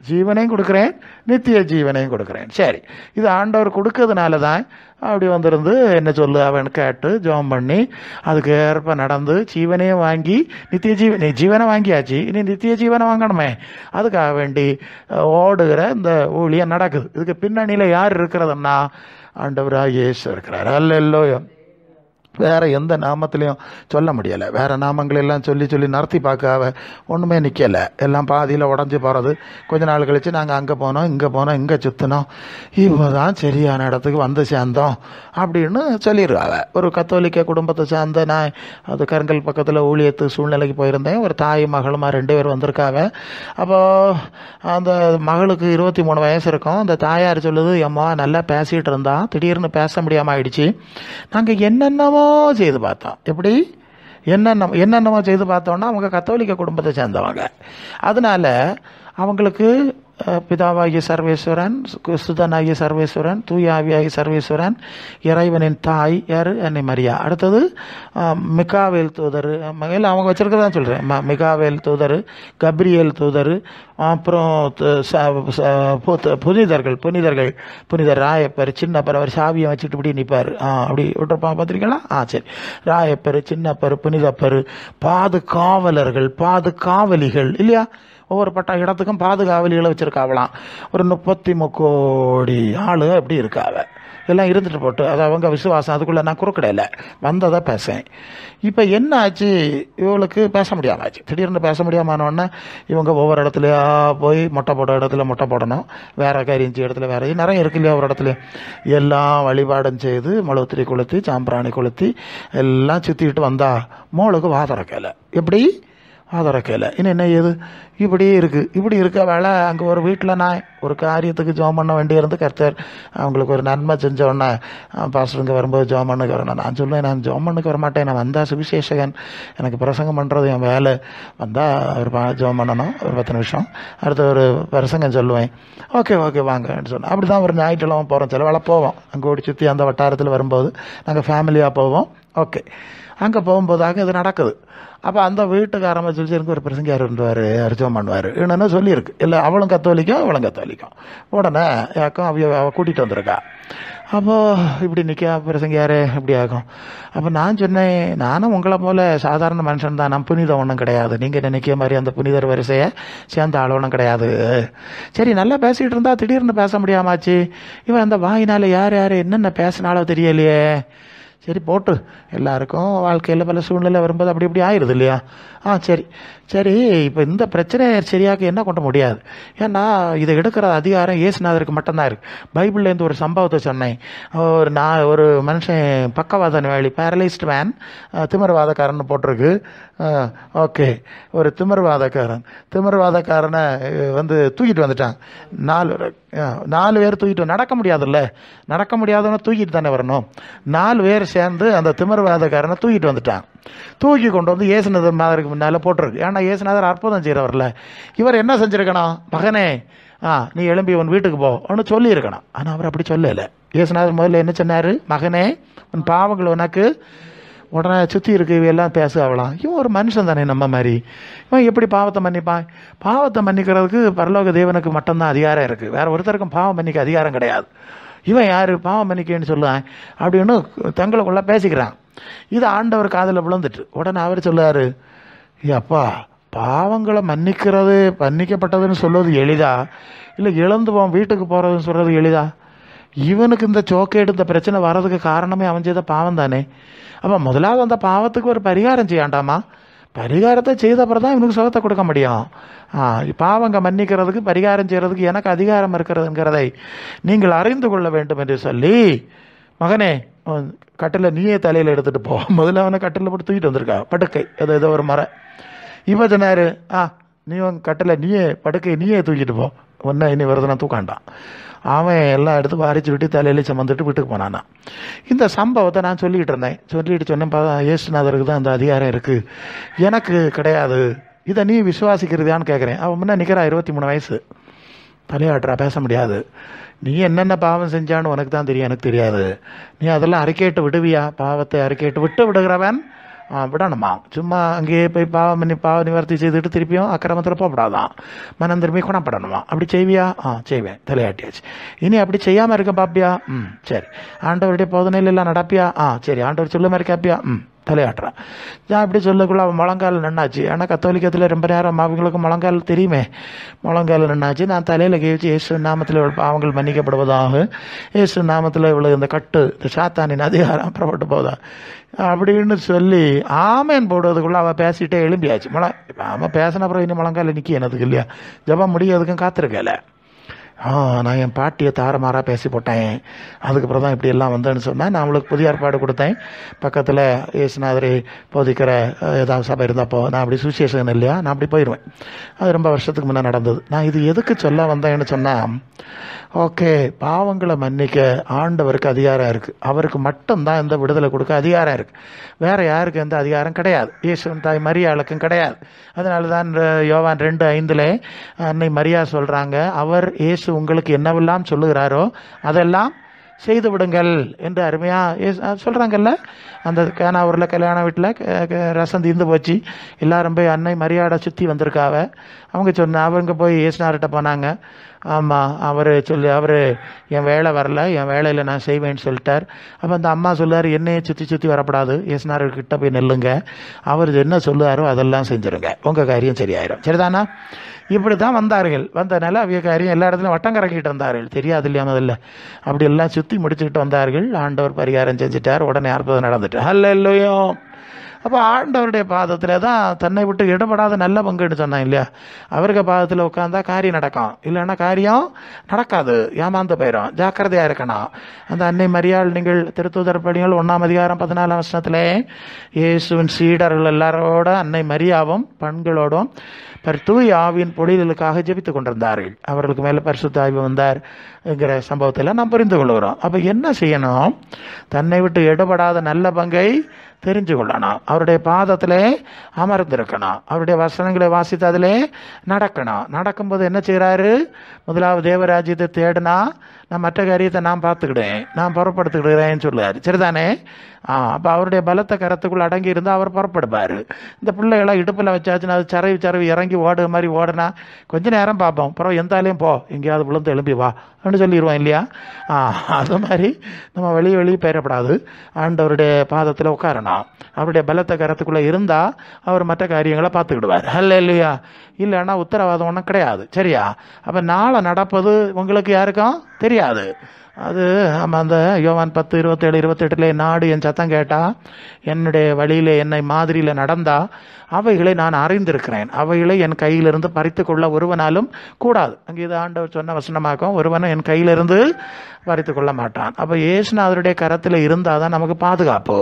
Speaker 1: ஜீவனையும் கொடுக்குறேன், நித்திய ஜீவனையும் கொடுக்குறேன். சரி, இது ஆண்டவர் கொடுக்கறதுனால தான் அப்படி வந்திருந்து என்ன சொல்லு அவன் கேட்டு ஜெபம் பண்ணி அதுக்கு ஏற்ப நடந்து ஜீவனையும் வாங்கி நித்திய ஜீவனை வாங்கியாச்சு, இனி நித்திய ஜீவனை வாங்கணுமே, அதுக்காக வேண்டி ஓடுகிற இந்த ஊழியம் நடக்குது. இதுக்கு பின்னணியில் யார் இருக்கிறதுன்னா ஆண்டவராக இயேசு இருக்கிறார். அல்லேலூயா. வேறு எந்த நாமத்திலையும் சொல்ல முடியலை. வேறு நாமங்கள் எல்லாம் சொல்லி சொல்லி நடத்தி பார்க்க ஒன்றுமே நிற்கலை. எல்லாம் பாதியில் உடஞ்சி போகிறது. கொஞ்ச நாள் கழித்து நாங்கள் அங்கே போனோம், இங்கே சுற்றினோம், இப்போ தான் சரியான இடத்துக்கு வந்து சேர்ந்தோம் அப்படின்னு சொல்லிடுவாங்க. ஒரு கத்தோலிக்க குடும்பத்தை சேர்ந்த நான் அது கருங்கல் பக்கத்தில் ஊழியத்து சூழ்நிலைக்கு போயிருந்தேன். ஒரு தாய் மகளுமா 2 பேர் வந்திருக்காங்க. அப்போது அந்த மகளுக்கு 23 வயசு இருக்கும். அந்த தாயார் சொல்லுது, அம்மா நல்லா பேசிகிட்டு இருந்தான், திடீர்னு பேச முடியாமல் ஆயிடுச்சு, நாங்கள் என்னென்னவோ செய்து பார்த்தோம். எப்படி என்னென்னமோ செய்து பார்த்தோன்னா அவங்க கத்தோலிக்க குடும்பத்தை சேர்ந்தவங்க. அதனால அவங்களுக்கு பிதாவாகிய சர்வேஸ்வரன், சுதனாகிய சர்வேஸ்வரன், தூய ஆவியாகிய சர்வேஸ்வரன், இறைவனின் தாய் யார்? அன்னை மரியா. அடுத்தது மிகாவேல் தூதர், இல்லை அவங்க வச்சிருக்கதான் சொல்கிறேன், மிகாவேல் தூதர், கப்ரியேல் தூதர், அப்புறம் புனிதர் ராயப்பர், சின்னப்பர், அவர் சாவியை வச்சுட்டு இப்படி நிற்பார், அப்படி விட்டுருப்பாங்க பார்த்துருக்கீங்களா? சரி, ராயப்பர், சின்னப்பர், புனிதப்பர், பாதுகாவலிகள் இல்லையா? ஒவ்வொரு இடத்துக்கும் பாதுகாவலிகளை வச்சுருக்காவலாம். ஒரு 33 கோடி ஆள் அப்படி இருக்காவ. எல்லாம் இருந்துட்டு போட்டு அது அவங்க விசுவாசம், அதுக்குள்ளே நான் குறுக்கிடையில வந்ததை பேசேன். இப்போ என்ன ஆச்சு, இவளுக்கு பேச முடியாமல் ஆச்சு. திடீர்னு பேச முடியாமனோடனே இவங்க ஒவ்வொரு இடத்துலையா போய் மொட்டை போட இடத்துல மொட்டை போடணும், வேறு கரிஞ்சி இடத்துல வேறு நிறைய இருக்கு இல்லையா? ஒரு இடத்துல எல்லாம் வழிபாடும் செய்து மழுத்திரி கொளுத்தி சாம்பிராணி கொளுத்தி எல்லாம் சுற்றிக்கிட்டு வந்தா மோளுக்கு வாதறக்கலை. எப்படி ஆதரக்கையில் இன்னும் என்ன ஏது இப்படி இருக்க வேலை. அங்கே ஒரு வீட்டில் நான் ஒரு காரியத்துக்கு ஜோம் பண்ண வேண்டியிருந்து கர்த்தர் அவங்களுக்கு ஒரு நன்மை செஞ்சோடனே பாஸ்டருங்க வரும்போது ஜோம் பண்ணுக்கு வரணும். நான் சொல்லுவேன், நான் ஜோம் பண்ணுக்கு வரமாட்டேன், நான் வந்தால் சுவிசேஷகன், எனக்கு பிரசங்கம் பண்ணுறது என் வேலை, வந்தால் ஒரு ஜோம் பண்ணணும் ஒரு 10 நிமிஷம், அடுத்த ஒரு பிரசங்கம் சொல்லுவேன், ஓகே வாங்கன்னு சொன்னேன். அப்படி தான் ஒரு ஞாயிற்றுக்கிழமை போகிறோம், சில வேலை போவோம், அங்கே ஓடி சுற்றி அந்த வட்டாரத்தில் வரும்போது நாங்கள் ஃபேமிலியாக போவோம். ஓகே. அங்கே போகும்போதாக இது நடக்குது. அப்போ அந்த வீட்டுக்காரம்ப சொல்லி எனக்கு ஒரு பிரசங்கியார் இருந்துவார், அரிச்சம் பண்ணுவார் என்னென்னு சொல்லியிருக்கு. இல்லை அவளும் கத்தோலிக்கும் இவளும் கத்தோலிக்கும். உடனே யாக்கும் அவள் கூட்டிகிட்டு வந்திருக்கா. அப்போது இப்படி நிற்க பிரசங்கியார் இப்படி ஆகும். அப்போ நான் சொன்னேன், நானும் உங்களை போல் சாதாரண மனுஷன் தான், நான் புனிதம் ஒன்றும் கிடையாது, நீங்கள் நினைக்கிற மாதிரி அந்த புனிதர் வரிசையை சேர்ந்த ஆள் ஒன்றும் கிடையாது. சரி, நல்லா பேசிகிட்டு இருந்தால் திடீர்னு பேச முடியாமாச்சு. இவன் அந்த வாயினால் யார் யார் என்னென்ன பேசினாலோ தெரியலையே. சரி போட்டு, எல்லாருக்கும் வாழ்க்கையில் பல சூழ்நிலை வரும்போது அப்படி இப்படி ஆயிடுது இல்லையா. சரி சரி, இப்போ இந்த பிரச்சனையை சரியாக என்ன கொண்டு முடியாது. ஏன்னா இதை எடுக்கிற அதிகாரம் இயேசுநாதருக்கு மட்டும்தான் இருக்குது. பைபிள்லேருந்து ஒரு சம்பவத்தை சொன்னேன். ஒரு மனுஷன் பக்கவாத நோயாளி, பேரலைஸ்டு மேன், திமிர்வாதக்காரன்னு போட்டிருக்கு. ஓகே, ஒரு திமிர்வாதக்காரனை வந்து தூக்கிட்டு வந்துட்டான். 4 பேர் தூக்கிட்டு, நடக்க முடியாதுல்ல, நடக்க முடியாதவன தூக்கிட்டு தானே வரணும். 4 பேர் சேர்ந்து அந்த திமிர்வாதக்காரனை தூக்கிட்டு வந்துட்டான். தூக்கி கொண்டு வந்து இயேசுநாதர் மாதிரிக்கு முன்னால் போட்டிருக்கு. ஏன்னா இயேசுநாதர் அற்புதம் செய்கிறவர்ல. இவர் என்ன செஞ்சுருக்கணும், மகனே நீ எழும்பி உன் வீட்டுக்கு போ ஒன்று சொல்லியிருக்கணும். ஆனால் அவர் அப்படி சொல்லலை. இயேசுநாதர் முதல்ல என்ன சொன்னார், மகனே உன் பாவங்கள் உனக்கு. உடனே சுற்றி இருக்கு இவையெல்லாம் பேசுவாங்களாம். இவன் ஒரு மனுஷன் தானே நம்ம மாதிரி, இவன் எப்படி பாவத்தை மன்னிப்பான்? பாவத்தை மன்னிக்கிறதுக்கு பரலோக தேவனுக்கு மட்டும்தான் அதிகாரம் இருக்குது, வேற ஒருத்தருக்கும் பாவம் மன்னிக்க அதிகாரம் கிடையாது. இவன் யார் பாவம் மன்னிக்கன்னு சொல்லுவான் அப்படின்னு தங்களுக்குள்ள பேசிக்கிறான். இது ஆண்டவர் காதில் விழுந்துட்டு உடனே அவர் சொல்லுவார், அப்பா பாவங்களை மன்னிக்கப்பட்டதுன்னு சொல்வது எளிதா, இல்லை இழந்து போவோம் வீட்டுக்கு போகிறதுன்னு சொல்கிறது எளிதா? இவனுக்கு இந்த சோக்கேடு இந்த பிரச்சனை வர்றதுக்கு காரணமே அவன் செய்த பாவம் தானே. அப்போ முதலாவது அந்த பாவத்துக்கு ஒரு பரிகாரம் செய்யாண்டாமா? பரிகாரத்தை செய்த அப்புறம் தான் இவனுக்கு சுகத்தை கொடுக்க முடியும். பாவங்க மன்னிக்கிறதுக்கு பரிகாரம் செய்கிறதுக்கு எனக்கு அதிகாரம் இருக்கிறதுங்கிறதை நீங்கள் அறிந்து கொள்ள வேண்டும் என்று சொல்லி, மகனே கட்டில் நீயே தலையில் எடுத்துகிட்டு போ. முதல்ல அவனை கட்டில் போட்டு தூக்கிட்டு வந்திருக்கா, படுக்கை ஏதோ ஒரு மரம். இப்போ சொன்னார், நீ கட்டில் நீயே படுக்கை நீயே தூக்கிட்டு போ, ஒன்றை இனி வருதுன்னா தூக்காண்டான். அவன் எல்லாம் எடுத்து வாரிச்சு விட்டு தலையில் சுமந்துட்டு வீட்டுக்கு போனானா. இந்த சம்பவத்தை நான் சொல்லிட்டு சொன்னேன், இயேசுநாதருக்கு தான் அந்த அதிகாரம் இருக்குது, எனக்கு கிடையாது, இதை நீ விசுவாசிக்கிறதான்னு கேட்குறேன். அவன் முன்னே நிற்கிறா, 23 வயசு, தலையாட்டுறா, பேச முடியாது. நீ என்னென்ன பாவம் செஞ்சான்னு உனக்கு தான் தெரியும், எனக்கு தெரியாது. நீ அதெல்லாம் அறிக்கையிட்டு விடுவியா? பாவத்தை அறிக்கையிட்டு விடுகிறவன் விடணுமா? சும்மா அங்கேயே போய் பாவ நிவர்த்தி செய்துட்டு திருப்பியும் அக்கிரமத்தில் போகப்படாதான், மனம் திரும்பி குணப்படணுமா? அப்படி செய்வியா? செய்வேன், தலையாட்டியாச்சு. இனி அப்படி செய்யாமல் இருக்க பாப்பியா? சரி. ஆண்டவருடைய போதனையில் எல்லாம் நடப்பியா? சரி. ஆண்டவர் சொல்ல மாதிரி கேட்பியா? தலையாட்டுறான். நான் இப்படி சொல்லக்குள்ள அவன் முழங்கால் நின்னாச்சு. ஆனால் கத்தோலிக்கத்தில் ரொம்ப நேரம் அவங்களுக்கு முழங்கால் தெரியுமே, முழங்கால் நின்னாச்சு. நான் தலையில் கேச்சு, இயேசு நாமத்தில் பாவங்கள் மன்னிக்கப்படுவதாக, இயேசு நாமத்தில் இவ்வளவு இந்த கட்டு இந்த சாத்தானின் அதிகாரம் புறப்பட்டு போதா அப்படின்னு சொல்லி ஆமேன் போடுறதுக்குள்ள அவள் பேசிகிட்டே எழும்பியாச்சு. அவன் பேசின அப்புறம் இன்னும் முழங்கால் நிற்கி என்னதுக்கு இல்லையா, ஜபம் முடியறதுக்கும் காத்திருக்கல. நான் என் பாட்டியை தாரமாறாக பேசி போட்டேன், அதுக்கப்புறம் தான் இப்படி எல்லாம் வந்தேன்னு சொன்னேன். நான் அவளுக்கு புதிய ஏற்பாடு கொடுத்தேன். பக்கத்தில் இயேசுநாதரை போதிக்கிற ஏதாவது சபை இருந்தப்போ நான் அப்படி சுவிசேஷன் இல்லையா, நான் அப்படி போயிடுவேன். அது ரொம்ப வருஷத்துக்கு முன்னே நடந்தது. நான் இது எதுக்கு சொல்ல வந்தேன்னு சொன்னால், ஓகே, பாவங்களை மன்னிக்க ஆண்டவருக்கு அதிகாரம் இருக்குது, அவருக்கு மட்டும்தான் இந்த விடுதலை கொடுக்க அதிகாரம் இருக்குது, வேறு யாருக்கு எந்த அதிகாரம் கிடையாது, இயேசுவின் தாய் மரியாளுக்கும் கிடையாது. அதனால தான் யோவான் 2:5 அன்னை மரியா சொல்கிறாங்க, அவர் இயேசு உங்களுக்கு என்னவெல்லாம் சொல்லுகிறாரோ அதெல்லாம் செய்து விடுங்கள் என்று அருமையாக சொல்கிறாங்கல்ல. அந்த கேனாவூரில் கல்யாண வீட்டில் ரசம் தீர்ந்து போச்சு, எல்லாரும் போய் அன்னை மரியாதை சுற்றி வந்திருக்காவ. அவங்க போய் இயேசுநாதர்கிட்ட போனாங்க. ஆமாம், அவர் என் வேலை வரல, என் வேலையில் நான் செய்வேன்னு சொல்லிட்டார். அப்போ அந்த அம்மா சொல்லுவார், என்னையே சுற்றி வரப்படாது, இயேசுநாதர்கிட்ட போய் நெல்லுங்க, அவர் என்ன சொல்லுவாரோ அதெல்லாம் செஞ்சுருங்க, உங்கள் காரியம் சரியாயிரும். சரிதானா? இப்படி தான் வந்தார்கள். வந்தனால அவைய காரியம் எல்லா இடத்துலையும் வட்டம் கறக்கிட்டு வந்தார்கள், தெரியாது இல்லையா முதல்ல. அப்படி எல்லாம் சுற்றி முடிச்சுக்கிட்டு வந்தார்கள். ஆண்டவர் பரிகாரம் செஞ்சுட்டார். உடனே அற்புதம் நடந்துட்டு ஹல்லேலூயா. அப்போ ஆண்டவருடைய பாதத்தில் தான் தன்னை விட்டு இடப்படாத நல்ல பங்குன்னு சொன்னான் இல்லையா. அவருக்கு பாதத்தில் உட்காந்தா காரியம் நடக்கும், இல்லைன்னா காரியம் நடக்காது, ஏமாந்து போயிடும். ஜாக்கிரதையாக இருக்கணும். அந்த அன்னை மரியாள், நீங்கள் திருத்தூதர் பணிகள் 1ஆம் அதிகாரம் 14ஆம் வசனத்தில் இயேசுவின் சீடர்கள் எல்லாரோட அன்னை மரியாவும் பெண்களோடும் தூய் ஆவியின் பொழிதலுக்காக ஜெபித்து கொண்டிருந்தார்கள். அவர்களுக்கு மேலே பரிசுத்த ஆவி வந்தார் என்கிற சம்பவத்தில் நாம் புரிந்து கொள்கிறோம். அப்போ என்ன செய்யணும்? தன்னை விட்டு எடுபடாத நல்ல பங்கை தெரிஞ்சு கொள்ளணும், அவருடைய பாதத்திலே அமர்ந்திருக்கணும், அவருடைய வசனங்களை வாசித்து அதிலே நடக்கணும். நடக்கும்போது என்ன செய்கிறாரு? முதலாவது தேவராஜ்யத்தை தேடினா நான் மற்ற காரியத்தை நான் பார்த்துக்கிட்டேன், நான் புறப்படுத்துக்கிடுறேன்னு சொல்லுவார். சரிதானே? அப்போ அவருடைய பலத்தை கரத்துக்குள்ளே அடங்கி இருந்தால் அவர் புறப்படுப்பார். இந்த பிள்ளைகளாம் இடுப்பில் வச்சாச்சுன்னா அது சரவி சரவி இறங்கி ஓடுற மாதிரி ஓடுனா கொஞ்ச நேரம் பார்ப்போம், அப்புறம் எந்தாலையும் போ எங்கேயாவது விழுந்து எழும்பி வா அப்படின்னு சொல்லிடுவோம் இல்லையா? அது மாதிரி நம்ம வெளியே பெயரப்படாது, ஆண்டவருடைய பாதத்தில் உட்காரணும். அவருடைய பலத்தை கரத்துக்குள்ளே இருந்தால் அவர் மற்ற காரியங்களை பார்த்துக்கிடுவார். இல்லையா? இல்லைன்னா உத்தரவாதம் ஒன்றும் கிடையாது. சரியா? அப்போ நாளை நடப்பது உங்களுக்கு யாருக்கும் தெரியாது. அது நம்ம அந்த யோவான் 10:27-28 நாடு என் சத்தம் கேட்டால் என்னுடைய வழியில் என்னை மாதிரியில் நடந்தா அவைகளை நான் அறிந்திருக்கிறேன், அவைகளை என் கையிலிருந்து பறித்து கொள்ள ஒருவனாலும் கூடாது. அங்கே இது ஆண்டவர் சொன்ன வசனமாக்கும், ஒருவனும் என் கையிலிருந்து பறித்து கொள்ள மாட்டான். அப்போ இயேசுநாதருடைய கரத்தில் இருந்தால் தான் நமக்கு பாதுகாப்பு,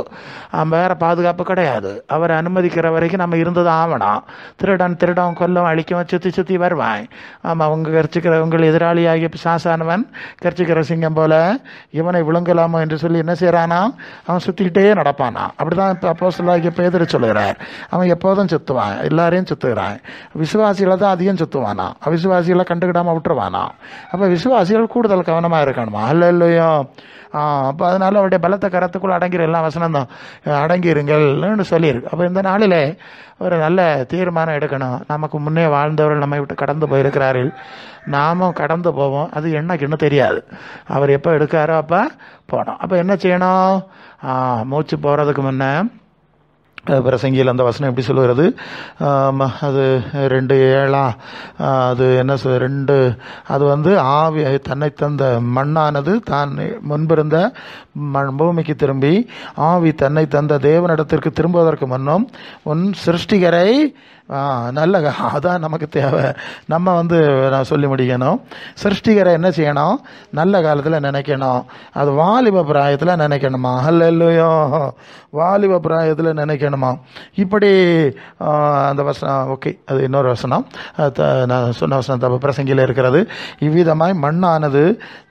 Speaker 1: வேறு பாதுகாப்பு கிடையாது. அவரை அனுமதிக்கிற வரைக்கும் நம்ம இருந்தது ஆவணும். திருடன் கொல்லம் அழிக்கும் சுற்றி வருவான். ஆமாம், உங்கள் எதிராளியாகிய பிசாசானவன் கர்ச்சிக்கிற சிங்கம் போல இவனை விழுங்கலாமோ என்று சொல்லி என்ன செய்கிறானா, அவன் சுற்றிக்கிட்டே நடப்பானா. அப்படிதான் இப்போ அப்போஸ்தலனாகிய பேதுரு சொல்லுகிறார். அவன் எப்போதும் சுற்றுவான், எல்லாரையும் சுற்றுகிறான். விசுவாசிகளை தான் அதிகம் சுற்றுவானா, அவிசுவாசிகளை கண்டுக்கிடாமல் விட்டுருவானா. அப்போ விசுவாசிகள் கூடுதல் கவனமாக இருக்கணுமா? இல்லையோ? அப்போ அதனால அவருடைய பலத்த கரத்துக்குள்ள அடங்கிற எல்லா வசனம் தான் அடங்கிருங்கள்னு சொல்லியிருக்கு. அப்போ இந்த நாளில் ஒரு நல்ல தீர்மானம் எடுக்கணும். நமக்கு முன்னே வாழ்ந்தவர்கள் நம்மை விட்டு கடந்து போயிருக்கிறார்கள், நாமும் கடந்து போவோம். அது என்னைக்குன்னு தெரியாது. அவர் எப்போ எடுக்காரோ அப்போ போனோம். அப்போ என்ன செய்யணும்? மூச்சு போகிறதுக்கு முன்னே பிரசங்கியில் அந்த வசனம் எப்படி சொல்லுகிறது? அது 2:7 அது என்ன சொல் 2 அது ஆவி தன்னை தந்த மண்ணானது தான் முன்பிருந்த பூமிக்கு திரும்பி ஆவி தன்னை தந்த தேவனிடத்திற்கு திரும்புவதற்கு முன்னும் உன் சிருஷ்டிகரை நல்ல அதான் நமக்கு தேவை. நம்ம நான் சொல்லி முடிக்கணும். சிருஷ்டிகரை என்ன செய்யணும்? நல்ல காலத்தில் நினைக்கணும். அது வாலிப பிராயத்தில் நினைக்கணுமா? இல்லையோ? வாலிப பிராயத்தில் நினைக்கணுமா? இப்படி அந்த வசனம் ஓகே, அது இன்னொரு வசனம், நான் சொன்ன வசனம் தப்பு பிரசங்கியில் இருக்கிறது. இவ்விதமாய் மண்ணானது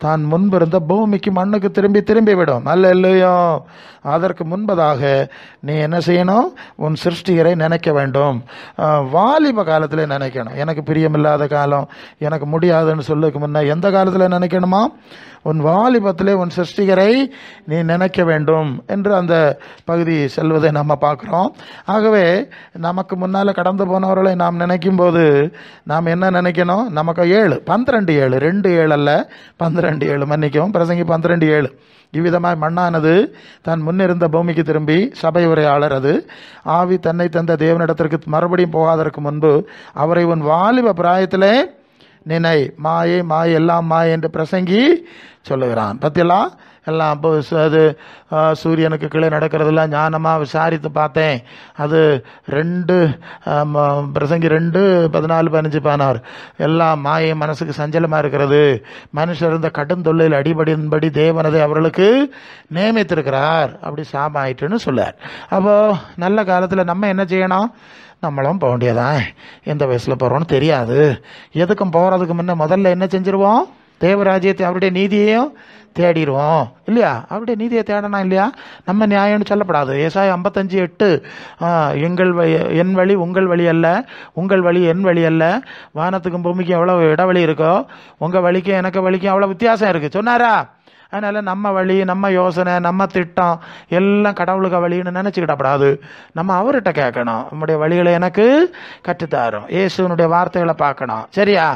Speaker 1: தான் முன்பிருந்த பூமிக்கு மண்ணுக்கு திரும்பி விடும். இல்லையோ? அதற்கு முன்பதாக நீ என்ன செய்யணும்? உன் சிருஷ்டிகரை நினைக்க வேண்டும். வாலிப காலத்தில் நினைக்கணும். எனக்கு பிரியமில்லாத காலம், எனக்கு முடியாதுன்னு சொல்லுக்கு முன்ன எந்த காலத்தில் நினைக்கணுமா? உன் வாலிபத்திலே உன் சிருஷ்டிகரை நீ நினைக்க வேண்டும் என்று அந்த பகுதி செல்வதை நம்ம பார்க்குறோம். ஆகவே நமக்கு முன்னால் கடந்து போனவர்களை நாம் நினைக்கும் போது நாம் என்ன நினைக்கணும்? நமக்கு 12:7 2:7 அல்ல 12:7 மன்னிக்கவும், பிரசங்கி 12:7. இவ்விதமாய் மண்ணானது தான் முன்னிருந்த பூமிக்கு திரும்பி, சபை உரையாளர் அது ஆவி தன்னை தந்த தேவனிடத்திற்கு மறுபடியும் போகாதற்கு முன்பு அவரை உன் வாலிப பிராயத்திலே நினை. மாயை எல்லாம் மாயை என்று பிரசங்கி சொல்லுகிறான். பத்தியெல்லாம் எல்லாம் அது சூரியனுக்கு கீழே நடக்கிறதெல்லாம் ஞானமாக விசாரித்து பார்த்தேன். அது 2 பிரசங்கி 2:14-15-16 எல்லாம் மாயை, மனசுக்கு சஞ்சலமாக இருக்கிறது. மனுஷர் இருந்த கடும் தொல்லையில் அடிபடின்படி தேவனதை அவர்களுக்கு நியமித்திருக்கிறார். அப்படி சாமாயிட்டுன்னு சொல்லார். அப்போது நல்ல காலத்தில் நம்ம என்ன செய்யணும்? நம்மளும் போக வேண்டியதான். எந்த வயசில் போகிறோன்னு தெரியாது. எதுக்கும் போகிறதுக்கு முன்னே முதல்ல என்ன செஞ்சிருவோம்? தேவராஜ்யத்தை அவருடைய நீதியையும் தேடிடுவோம் இல்லையா? அவருடைய நீதியை தேடணும் இல்லையா? நம்ம நியாயம்னு சொல்லப்படாது. ஏசாயா 55:8 என் வழி உங்கள் வழி அல்ல, உங்கள் வழி என் வழி அல்ல. வானத்துக்கும் பூமிக்கும் எவ்வளோ இடைவெளி இருக்கோ உங்கள் வழிக்கும் எனக்கு வழிக்கும் அவ்வளோ வித்தியாசம் இருக்குது சொன்னாரா? அதனால் நம்ம வழி, நம்ம யோசனை, நம்ம திட்டம் எல்லாம் கடவுளுக்கு வழின்னு நினச்சிக்கிடப்படாது. நம்ம அவர்கிட்ட கேட்கணும், நம்முடைய வழிகளை எனக்கு கற்றுத்தாரும். இயேசுனுடைய வார்த்தைகளை பார்க்கணும். சரியா?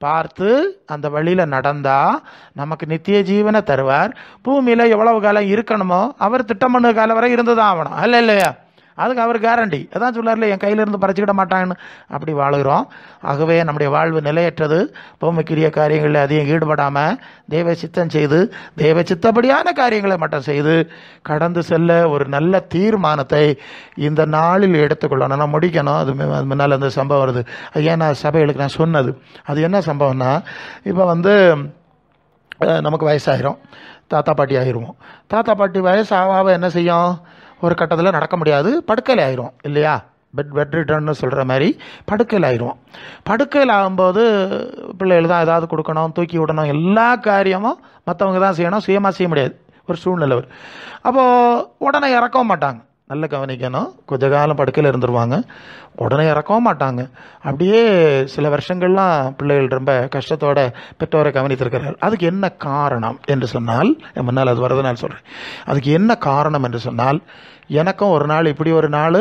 Speaker 1: பார்த்து அந்த வழியில் நடந்தால் நமக்கு நித்திய ஜீவனை தருவார். பூமியில் எவ்வளவு காலம் இருக்கணுமோ அவர் திட்டம் பண்ண காலம் வரை இருந்து தான் ஆகணும். இல்லையா? அதுக்கு அவர் கேரண்டி. அதான் சொல்லார்ல, என் கையிலிருந்து பறிச்சுக்கிட மாட்டாங்கன்னு. அப்படி வாழுகிறோம். ஆகவே நம்முடைய வாழ்வு நிலையற்றது. பூமிக்குரிய காரியங்களில் அதிகம் ஈடுபடாமல் தெய்வ சித்தம் செய்து தெய்வ சித்தப்படியான காரியங்களை மட்டும் செய்து கடந்து செல்ல ஒரு நல்ல தீர்மானத்தை இந்த நாளில் எடுத்துக்கொள்ளணும். நான் முடிக்கணும். அது முன்னால் அந்த சம்பவம் வருது. ஏன்னா சபைகளுக்கு நான் சொன்னது அது என்ன சம்பவம்னா, இப்போ நமக்கு வயசாயிரும், தாத்தா பாட்டி ஆகிருவோம். தாத்தா பாட்டி வயசு ஆக என்ன செய்யும்? ஒரு கட்டத்தில் நடக்க முடியாது, படுக்கையில் ஆயிரும் இல்லையா? பெட் ரிட்டர்ன்னு சொல்கிற மாதிரி படுக்கையில் ஆயிடுவோம். படுக்கையில் ஆகும்போது பிள்ளைகள் தான் ஏதாவது கொடுக்கணும், தூக்கி விடணும், எல்லா காரியமும் மற்றவங்க தான் செய்யணும், சுயமாக செய்ய முடியாது ஒரு சூழ்நிலை. அப்போது உடனே இறக்கவும் மாட்டாங்க. நல்ல கவனிக்கணும். கொஞ்ச காலம் படுக்கையில் இருந்துருவாங்க, உடனே இறக்கவும் மாட்டாங்க. அப்படியே சில வருஷங்கள்லாம் பிள்ளைகள் ரொம்ப கஷ்டத்தோட பெற்றோரை கவனித்திருக்கிறார்கள். அதுக்கு என்ன காரணம் என்று சொன்னால், முன்னால் அது வரது நான் சொல்கிறேன். அதுக்கு என்ன காரணம் என்று சொன்னால், எனக்கும் ஒரு நாள் இப்படி ஒரு நாள்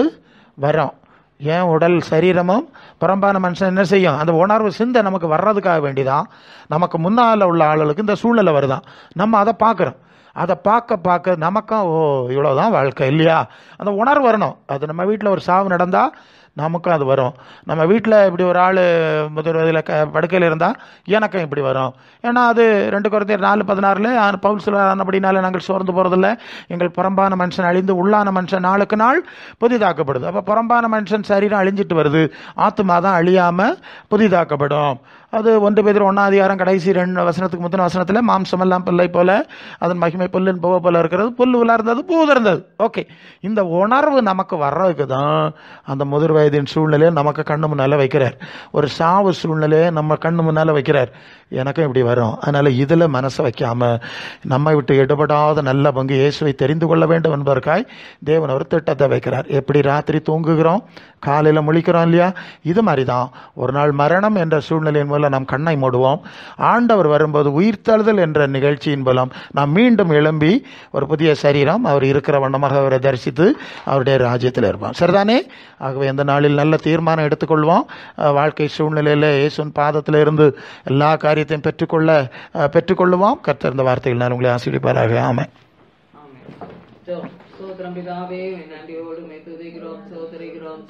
Speaker 1: வரும். ஏன் உடல் சரீரமும் புறம்பான மனுஷன் என்ன செய்யும், அந்த உணர்வு சிந்தை நமக்கு வர்றதுக்காக வேண்டிதான். நமக்கு முன்னால் உள்ள ஆளுகளுக்கு இந்த சூழ்நிலை வருதான், நம்ம அதை பார்க்குறோம். அதை பார்க்க நமக்கும் ஓ இவ்வளோதான் வாழ்க்கை இல்லையா, அந்த உணர்வு வரணும். அது நம்ம வீட்டில் ஒரு சாவு நடந்தால் நமக்கும் அது வரும். நம்ம வீட்டில் இப்படி ஒரு ஆள் முதல் வயதில் படுக்கையில் இருந்தால் எனக்கும் இப்படி வரும். ஏன்னா அது 2 Corinthians 4:16 பவுல் சொல்லுறபடினால நாங்கள் சோர்ந்து போகிறதில்ல, எங்கள் புறம்பான மனுஷன் அழிந்து உள்ளான மனுஷன் நாளுக்கு நாள் புதிதாக்கப்படுது. அப்போ புறம்பான மனுஷன் சரீரம் அழிஞ்சிட்டு வருது, ஆத்மா தான் அழியாமல் புதிதாக்கப்படும். அது 1 Peter 1 கடைசி 2 வசனத்துக்கு முந்தின வசனத்தில் மாம்சமெல்லாம் பிள்ளை போல அதன் மகிமை புல்லின் பூவை போல இருக்கிறது, புல் உலர்ந்தது பூ உதிர்ந்தது. ஓகே, இந்த உணர்வு நமக்கு வர்றதுக்கு தான் அந்த முதிர் வயதின் சூழ்நிலையை நமக்கு கண்ணு முன்னால் வைக்கிறார். ஒரு சாவு சூழ்நிலையை நம்ம கண்ணு முன்னால் வைக்கிறார். எனக்கும் இப்படி வரும். அதனால் இதில் மனசை வைக்காமல் நம்மை விட்டு எடுபடாத நல்ல பங்கு இயேசுவை தெரிந்து கொள்ள வேண்டும் என்பதற்காய் தேவன் ஒரு திட்டத்தை வைக்கிறார். எப்படி ராத்திரி தூங்குகிறோம், காலையில் முழிக்கிறோம் இல்லையா, இது மாதிரி தான் ஒரு நாள் மரணம் என்ற சூழ்நிலையின் மூலம் நாம் கண்ணை மூடுவோம். ஆண்டவர் வரும்போது உயிர்த்தெழுதல் என்ற நிகழ்ச்சியின் மூலம் நாம் மீண்டும் எழும்பி ஒரு புதிய சரீரம் அவர் இருக்கிற வண்ணமாக அவரை தரிசித்து அவருடைய ராஜ்யத்தில் இருப்போம். சரிதானே? ஆகவே இந்த நாளில் நல்ல தீர்மானம் எடுத்துக்கொள்வோம். வாழ்க்கை சூழ்நிலையில் இயேசுவின் பாதத்தில் இருந்து எல்லா காரியத்தையும் பெற்றுக்கொள்ளுவோம். கர்த்தர் இந்த வார்த்தைகள் நான் உங்களை ஆசீர்வதிப்பாராக. ஆமென்.
Speaker 2: சோத்திரம் பிதாவே, நன்றியோடு துதிக்கிறோம், சோதரிக்கிறோம்.